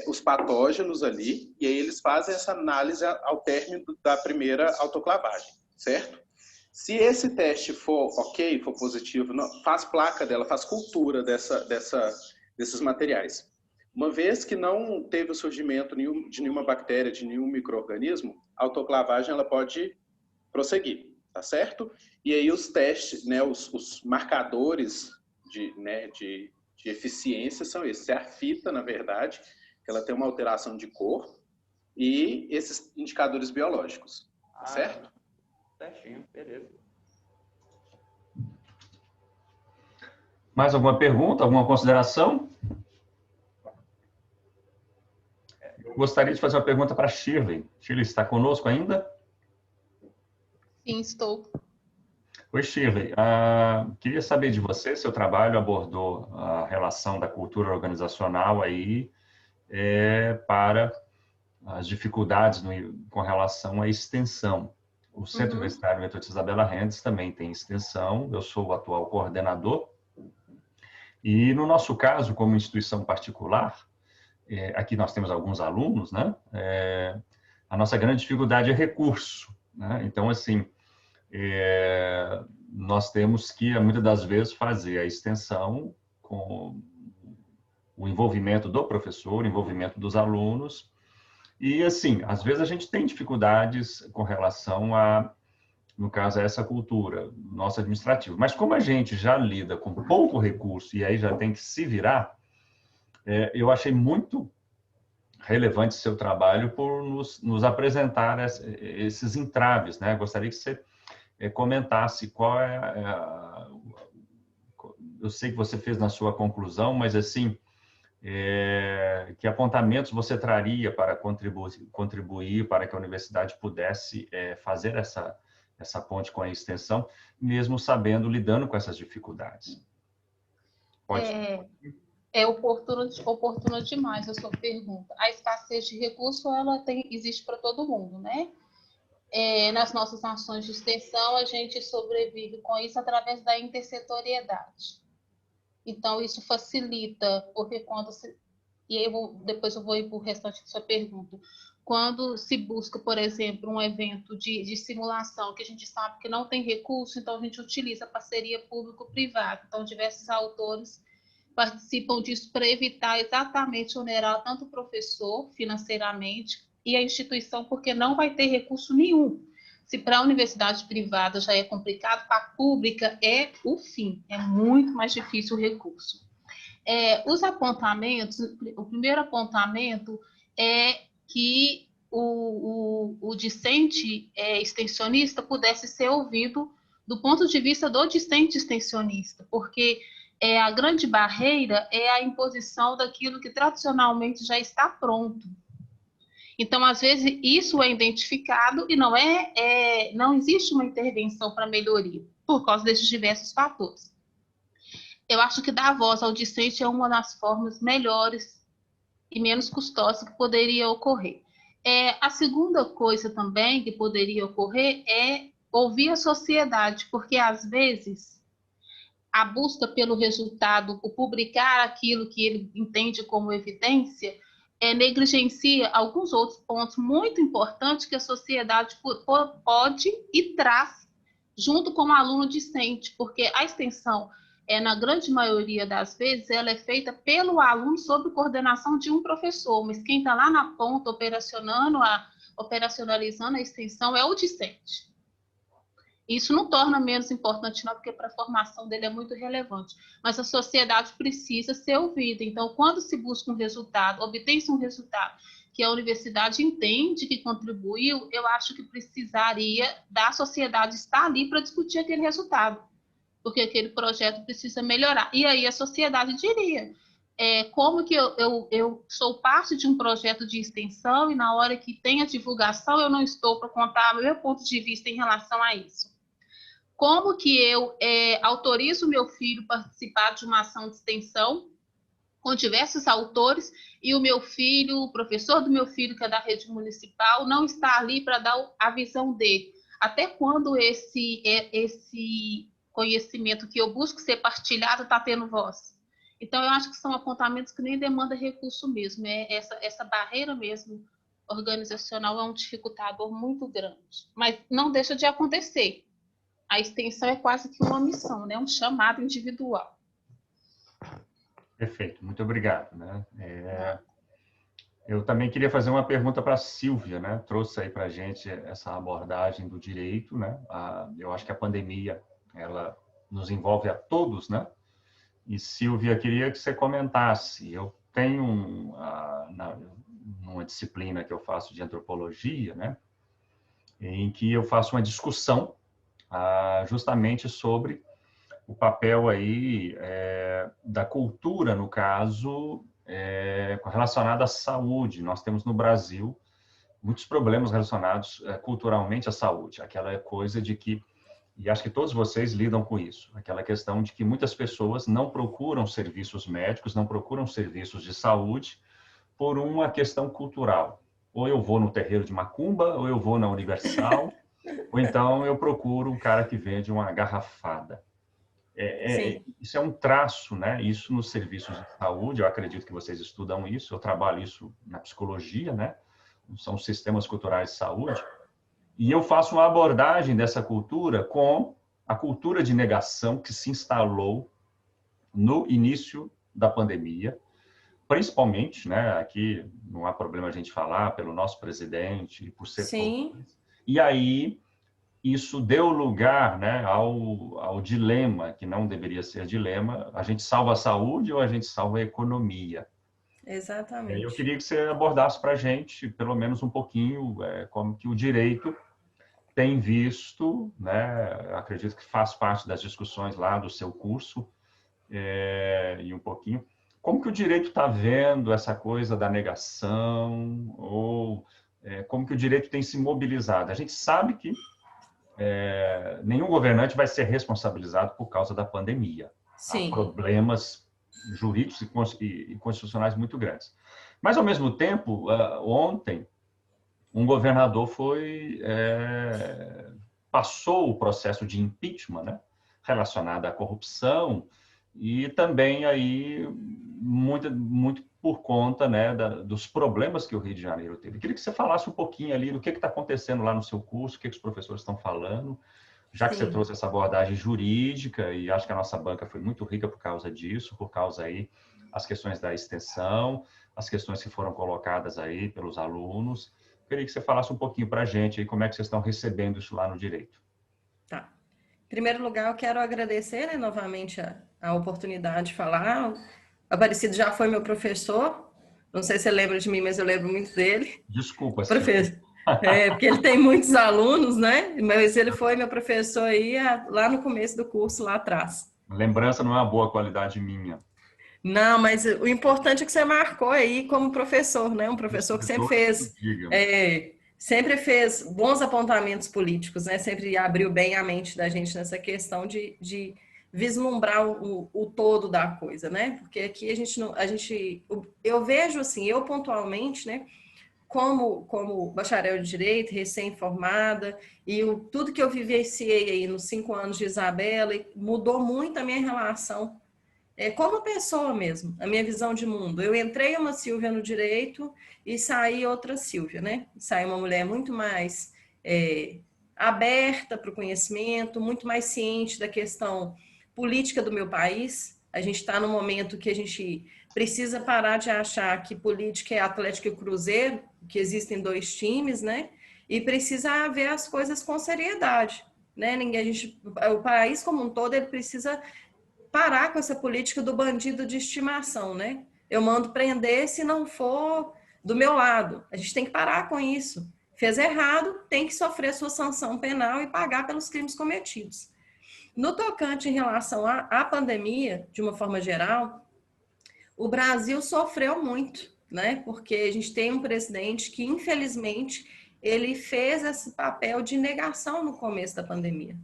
os patógenos ali, e aí eles fazem essa análise ao término da primeira autoclavagem, certo? Se esse teste for ok, for positivo, faz placa dela, faz cultura desses materiais. Uma vez que não teve o surgimento de nenhuma bactéria, de nenhum micro-organismo, a autoclavagem ela pode prosseguir, tá certo? E aí os testes, né, os marcadores de eficiência são esses. É a fita, na verdade, que ela tem uma alteração de cor, e esses indicadores biológicos, tá certo? Certinho, beleza. Mais alguma pergunta, alguma consideração? Eu gostaria de fazer uma pergunta para a Shirley. Shirley, está conosco ainda? Sim, estou. Oi, Shirley. Queria saber de você, seu trabalho abordou a relação da cultura organizacional aí para as dificuldades com relação à extensão. O Centro Universitário Metodista Isabela Rendricks também tem extensão, eu sou o atual coordenador, e no nosso caso, como instituição particular, aqui nós temos alguns alunos, né? A nossa grande dificuldade é recurso, né? Então, assim, nós temos que, muitas das vezes, fazer a extensão com o envolvimento do professor, o envolvimento dos alunos, e, assim, às vezes a gente tem dificuldades com relação a, no caso, a essa cultura nossa administrativa. Mas como a gente já lida com pouco recurso e aí já tem que se virar, eu achei muito relevante seu trabalho por nos apresentar esses entraves, né? Gostaria que você comentasse qual eu sei que você fez na sua conclusão, mas assim, que apontamentos você traria para contribuir para que a universidade pudesse fazer essa ponte com a extensão, mesmo sabendo, lidando com essas dificuldades? Pode. É oportuno demais a sua pergunta. A escassez de recurso, ela existe para todo mundo, né? Nas nossas ações de extensão, a gente sobrevive com isso através da intersetoriedade. Então, isso facilita, porque e aí depois eu vou ir para o restante da sua pergunta. Quando se busca, por exemplo, um evento de simulação, que a gente sabe que não tem recurso, então a gente utiliza parceria público-privada. Então, diversos autores participam disso para evitar exatamente onerar tanto o professor financeiramente e a instituição, porque não vai ter recurso nenhum. Se para a universidade privada já é complicado, para a pública é o fim, é muito mais difícil o recurso. Os apontamentos, o primeiro apontamento é que o discente extensionista pudesse ser ouvido do ponto de vista do discente extensionista, porque a grande barreira é a imposição daquilo que tradicionalmente já está pronto. Então, às vezes, isso é identificado e não existe uma intervenção para melhoria, por causa desses diversos fatores. Eu acho que dar voz ao discente é uma das formas melhores e menos custosas que poderia ocorrer. A segunda coisa também que poderia ocorrer é ouvir a sociedade, porque, às vezes, a busca pelo resultado, o publicar aquilo que ele entende como evidência, negligencia alguns outros pontos muito importantes que a sociedade pode e traz junto com o aluno discente, porque a extensão, na grande maioria das vezes, ela é feita pelo aluno sob coordenação de um professor, mas quem está lá na ponta operacionalizando a extensão é o discente. Isso não torna menos importante, não, porque para a formação dele é muito relevante. Mas a sociedade precisa ser ouvida. Então, quando se busca um resultado, obtém-se um resultado que a universidade entende que contribuiu, eu acho que precisaria da sociedade estar ali para discutir aquele resultado, porque aquele projeto precisa melhorar. E aí a sociedade diria, como que eu sou parte de um projeto de extensão e na hora que tem a divulgação eu não estou para contar o meu ponto de vista em relação a isso. Como que eu autorizo meu filho a participar de uma ação de extensão com diversos autores e o meu filho, o professor do meu filho, que é da rede municipal, não está ali para dar a visão dele. Até quando conhecimento que eu busco ser partilhado está tendo voz. Então, eu acho que são apontamentos que nem demanda recurso mesmo. Essa barreira mesmo organizacional é um dificultador muito grande. Mas não deixa de acontecer. A extensão é quase que uma missão, né? Um chamado individual. Perfeito, muito obrigado. Né? Eu também queria fazer uma pergunta para a Sílvia, né? Trouxe aí para a gente essa abordagem do direito, né? Eu acho que a pandemia, ela nos envolve a todos, né? E, Sílvia, queria que você comentasse. Eu tenho uma disciplina que eu faço de antropologia, né? Em que eu faço uma discussão justamente sobre o papel aí da cultura, no caso, relacionado à saúde. Nós temos no Brasil muitos problemas relacionados culturalmente à saúde. Aquela coisa de que, e acho que todos vocês lidam com isso, aquela questão de que muitas pessoas não procuram serviços médicos, não procuram serviços de saúde por uma questão cultural. Ou eu vou no terreiro de macumba, ou eu vou na Universal, ou então eu procuro um cara que vende uma garrafada. Isso é um traço, né? Isso nos serviços de saúde, eu acredito que vocês estudam isso, eu trabalho isso na psicologia, né? São sistemas culturais de saúde. E eu faço uma abordagem dessa cultura com a cultura de negação que se instalou no início da pandemia, principalmente, né? Aqui não há problema a gente falar pelo nosso presidente, por setores. E aí isso deu lugar, né, ao dilema, que não deveria ser dilema: a gente salva a saúde ou a gente salva a economia? Exatamente. Eu queria que você abordasse para a gente, pelo menos um pouquinho, como que o direito tem visto, né, acredito que faz parte das discussões lá do seu curso, e um pouquinho, como que o direito está vendo essa coisa da negação, ou como que o direito tem se mobilizado. A gente sabe que nenhum governante vai ser responsabilizado por causa da pandemia. Sim. Há problemas jurídicos e constitucionais muito grandes. Mas, ao mesmo tempo, ontem, um governador passou o processo de impeachment, né, relacionado à corrupção, e também aí muito por conta, né, dos problemas que o Rio de Janeiro teve. Eu queria que você falasse um pouquinho ali do que está acontecendo lá no seu curso, o que os professores estão falando, já que você trouxe essa abordagem jurídica, e acho que a nossa banca foi muito rica por causa disso, por causa aí as questões da extensão, as questões que foram colocadas aí pelos alunos. Eu queria que você falasse um pouquinho para a gente aí como é que vocês estão recebendo isso lá no direito. Tá. Em primeiro lugar, eu quero agradecer, né, novamente a oportunidade de falar. Aparecido já foi meu professor, não sei se você lembra de mim, mas eu lembro muito dele. Desculpa, professor. Porque ele tem muitos alunos, né? Mas ele foi meu professor aí lá no começo do curso, lá atrás. Lembrança não é uma boa qualidade minha. Não, mas o importante é que você marcou aí como professor, né? Um professor que sempre fez bons apontamentos políticos, né? Sempre abriu bem a mente da gente nessa questão de vislumbrar o todo da coisa, né? Porque aqui eu vejo assim, eu pontualmente, né? Como bacharel de Direito, recém-formada, e tudo que eu vivenciei aí nos 5 anos de Isabela, mudou muito a minha relação como pessoa mesmo, a minha visão de mundo. Eu entrei uma Sílvia no Direito e saí outra Sílvia, né? Saí uma mulher muito mais aberta para o conhecimento, muito mais ciente da questão política do meu país. A gente está num momento que a gente precisa parar de achar que política é Atlético e Cruzeiro, que existem 2 times, né? E precisa ver as coisas com seriedade, né? O país como um todo, ele precisa parar com essa política do bandido de estimação, né? Eu mando prender se não for do meu lado. A gente tem que parar com isso. Fez errado, tem que sofrer sua sanção penal e pagar pelos crimes cometidos. No tocante em relação à pandemia, de uma forma geral, o Brasil sofreu muito, né? Porque a gente tem um presidente que, infelizmente, ele fez esse papel de negação no começo da pandemia.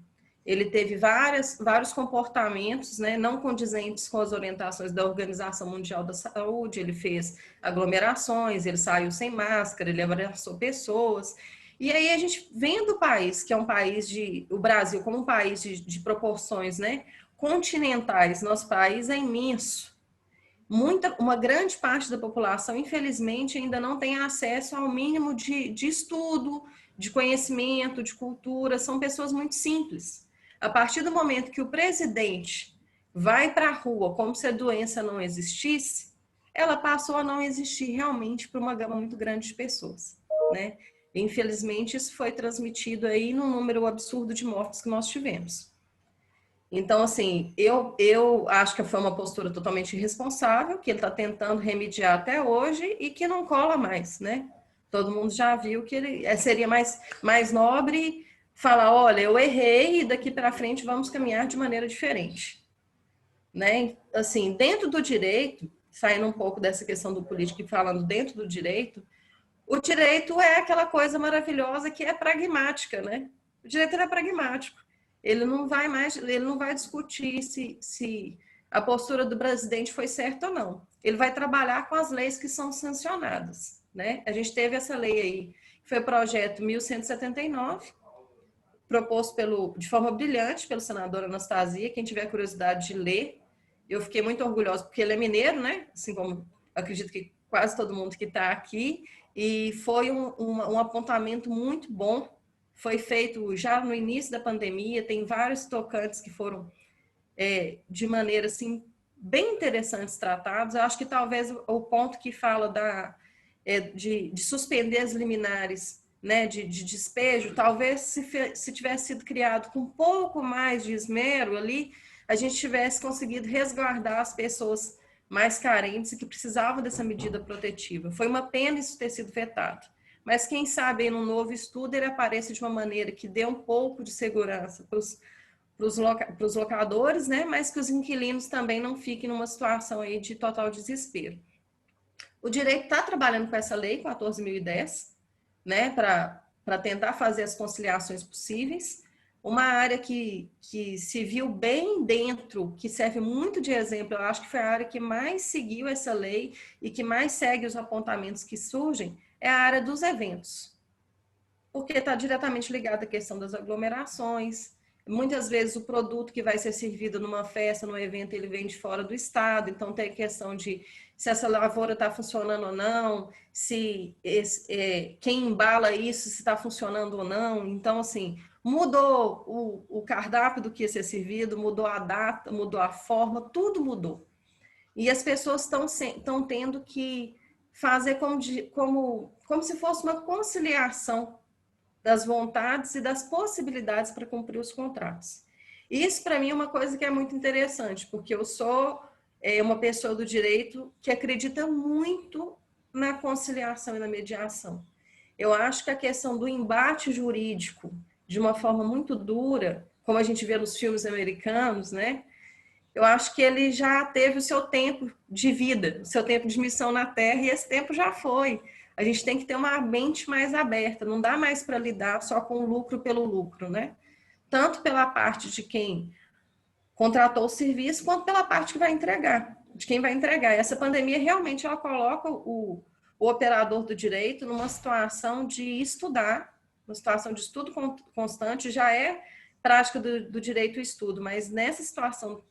Ele teve vários comportamentos, né, não condizentes com as orientações da Organização Mundial da Saúde. Ele fez aglomerações, ele saiu sem máscara, ele abraçou pessoas. E aí a gente vendo o país, que é um país o Brasil como um país de proporções, né, continentais, nosso país é imenso. Uma grande parte da população, infelizmente, ainda não tem acesso ao mínimo de estudo, de conhecimento, de cultura, são pessoas muito simples. A partir do momento que o presidente vai para a rua como se a doença não existisse, ela passou a não existir realmente para uma gama muito grande de pessoas, né? Infelizmente, isso foi transmitido aí no número absurdo de mortes que nós tivemos. Então, assim, eu acho que foi uma postura totalmente irresponsável, que ele está tentando remediar até hoje e que não cola mais, né? Todo mundo já viu que ele seria mais nobre falar, olha, eu errei e daqui para frente vamos caminhar de maneira diferente, né? Assim, dentro do direito, saindo um pouco dessa questão do político e falando dentro do direito, o direito é aquela coisa maravilhosa que é pragmática, né? O direito é pragmático. Ele não vai discutir se a postura do presidente foi certa ou não. Ele vai trabalhar com as leis que são sancionadas, né? A gente teve essa lei aí, que foi o projeto 1179, proposto de forma brilhante pelo senador Anastasia. Quem tiver curiosidade de ler, eu fiquei muito orgulhosa, porque ele é mineiro, né? Assim como acredito que quase todo mundo que está aqui, e foi um apontamento muito bom. Foi feito já no início da pandemia, tem vários tocantes que foram, de maneira assim, bem interessantes tratados. Eu acho que talvez o ponto que fala de suspender as liminares, né, de despejo, talvez se tivesse sido criado com um pouco mais de esmero ali, a gente tivesse conseguido resguardar as pessoas mais carentes e que precisavam dessa medida protetiva. Foi uma pena isso ter sido vetado. Mas quem sabe aí no novo estudo ele apareça de uma maneira que dê um pouco de segurança para os locadores, né? Mas que os inquilinos também não fiquem numa situação aí de total desespero. O direito está trabalhando com essa lei 14.010, né? Para tentar fazer as conciliações possíveis. Uma área que se viu bem dentro, que serve muito de exemplo, eu acho que foi a área que mais seguiu essa lei e que mais segue os apontamentos que surgem, é a área dos eventos, porque está diretamente ligada à questão das aglomerações. Muitas vezes o produto que vai ser servido numa festa, num evento, ele vem de fora do estado, então tem a questão de se essa lavoura está funcionando ou não, se quem embala isso, se está funcionando ou não. Então, assim, mudou o cardápio do que ia ser servido, mudou a data, mudou a forma, tudo mudou. E as pessoas estão tendo que fazer como se fosse uma conciliação das vontades e das possibilidades para cumprir os contratos. Isso, para mim, é uma coisa que é muito interessante, porque eu sou uma pessoa do direito que acredita muito na conciliação e na mediação. Eu acho que a questão do embate jurídico, de uma forma muito dura, como a gente vê nos filmes americanos, né? Eu acho que ele já teve o seu tempo de vida, o seu tempo de missão na Terra, e esse tempo já foi. A gente tem que ter uma mente mais aberta, não dá mais para lidar só com o lucro pelo lucro, né? Tanto pela parte de quem contratou o serviço, quanto pela parte que vai entregar, de quem vai entregar. E essa pandemia realmente ela coloca o operador do direito numa situação de estudar, uma situação de estudo constante, já é prática do direito o estudo, mas nessa situação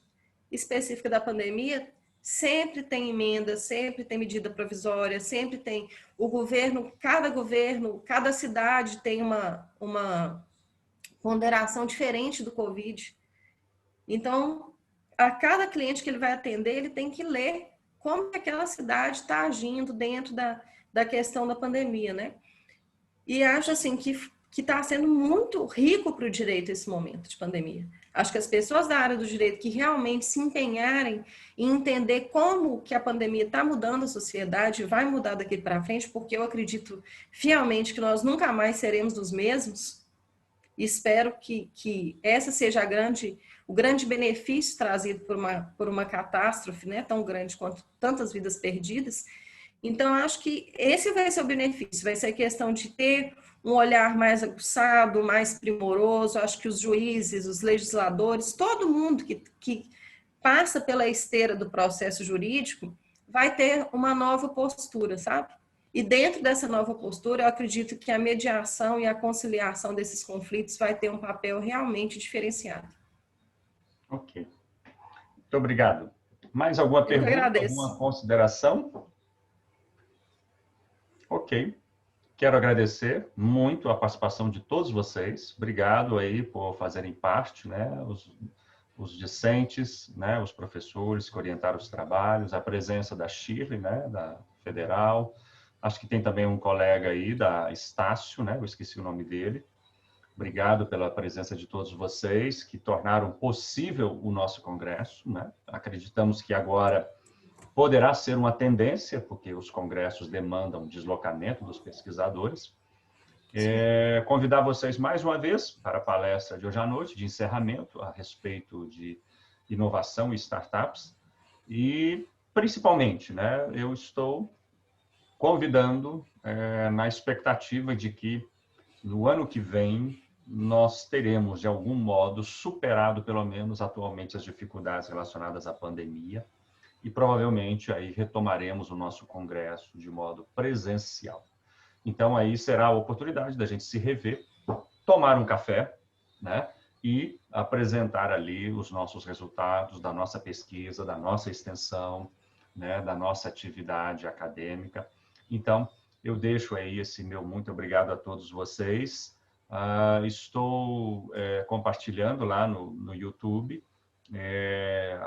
específica da pandemia, sempre tem emenda, sempre tem medida provisória, sempre tem o governo, cada cidade tem uma ponderação diferente do Covid. Então, a cada cliente que ele vai atender, ele tem que ler como aquela cidade está agindo dentro da questão da pandemia, né? E acho assim que está sendo muito rico para o direito esse momento de pandemia. Acho que as pessoas da área do direito que realmente se empenharem em entender como que a pandemia está mudando a sociedade, vai mudar daqui para frente, porque eu acredito fielmente que nós nunca mais seremos os mesmos. Espero que essa seja o grande benefício trazido por uma catástrofe, né, tão grande quanto tantas vidas perdidas. Então, acho que esse vai ser o benefício, vai ser a questão de ter um olhar mais aguçado, mais primoroso. Acho que os juízes, os legisladores, todo mundo que passa pela esteira do processo jurídico vai ter uma nova postura, sabe? E dentro dessa nova postura, eu acredito que a mediação e a conciliação desses conflitos vai ter um papel realmente diferenciado. Ok. Muito obrigado. Mais alguma pergunta, agradeço. alguma consideração? Ok. Quero agradecer muito a participação de todos vocês. Obrigado aí por fazerem parte, né? Os discentes, né? Os professores que orientaram os trabalhos, a presença da Shirley, né? Da Federal. Acho que tem também um colega aí da Estácio, né? Eu esqueci o nome dele. Obrigado pela presença de todos vocês que tornaram possível o nosso congresso, né? Acreditamos que agora poderá ser uma tendência, porque os congressos demandam deslocamento dos pesquisadores. Convidar vocês mais uma vez para a palestra de hoje à noite, de encerramento, a respeito de inovação e startups. E, principalmente, né, eu estou convidando na expectativa de que, no ano que vem, nós teremos, de algum modo, superado, pelo menos atualmente, as dificuldades relacionadas à pandemia, e provavelmente aí retomaremos o nosso congresso de modo presencial. Então aí será a oportunidade da gente se rever, tomar um café, né, e apresentar ali os nossos resultados da nossa pesquisa, da nossa extensão, né, da nossa atividade acadêmica. Então eu deixo aí esse meu muito obrigado a todos vocês. Estou compartilhando lá no YouTube.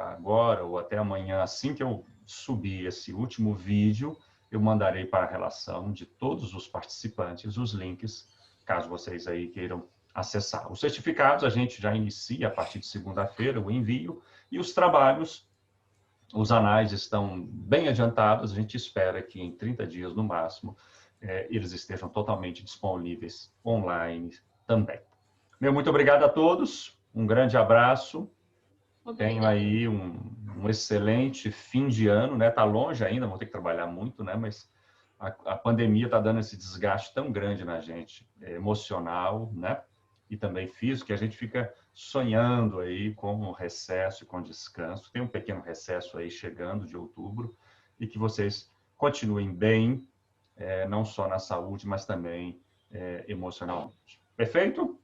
Agora ou até amanhã, assim que eu subir esse último vídeo, eu mandarei para a relação de todos os participantes os links, caso vocês aí queiram acessar. Os certificados a gente já inicia a partir de segunda-feira o envio, e os trabalhos, os anais estão bem adiantados, a gente espera que em 30 dias no máximo eles estejam totalmente disponíveis online também. Meu muito obrigado a todos, um grande abraço. Tenho aí um excelente fim de ano, né? Tá longe ainda, vou ter que trabalhar muito, né? Mas a pandemia está dando esse desgaste tão grande na gente, emocional, né? E também físico, que a gente fica sonhando aí com recesso e com descanso. Tem um pequeno recesso aí chegando de outubro, e que vocês continuem bem, não só na saúde, mas também emocionalmente. Perfeito?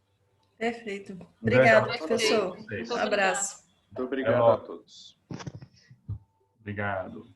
Perfeito. Obrigado, professor. Muito Um abraço. Muito obrigado a todos. Obrigado.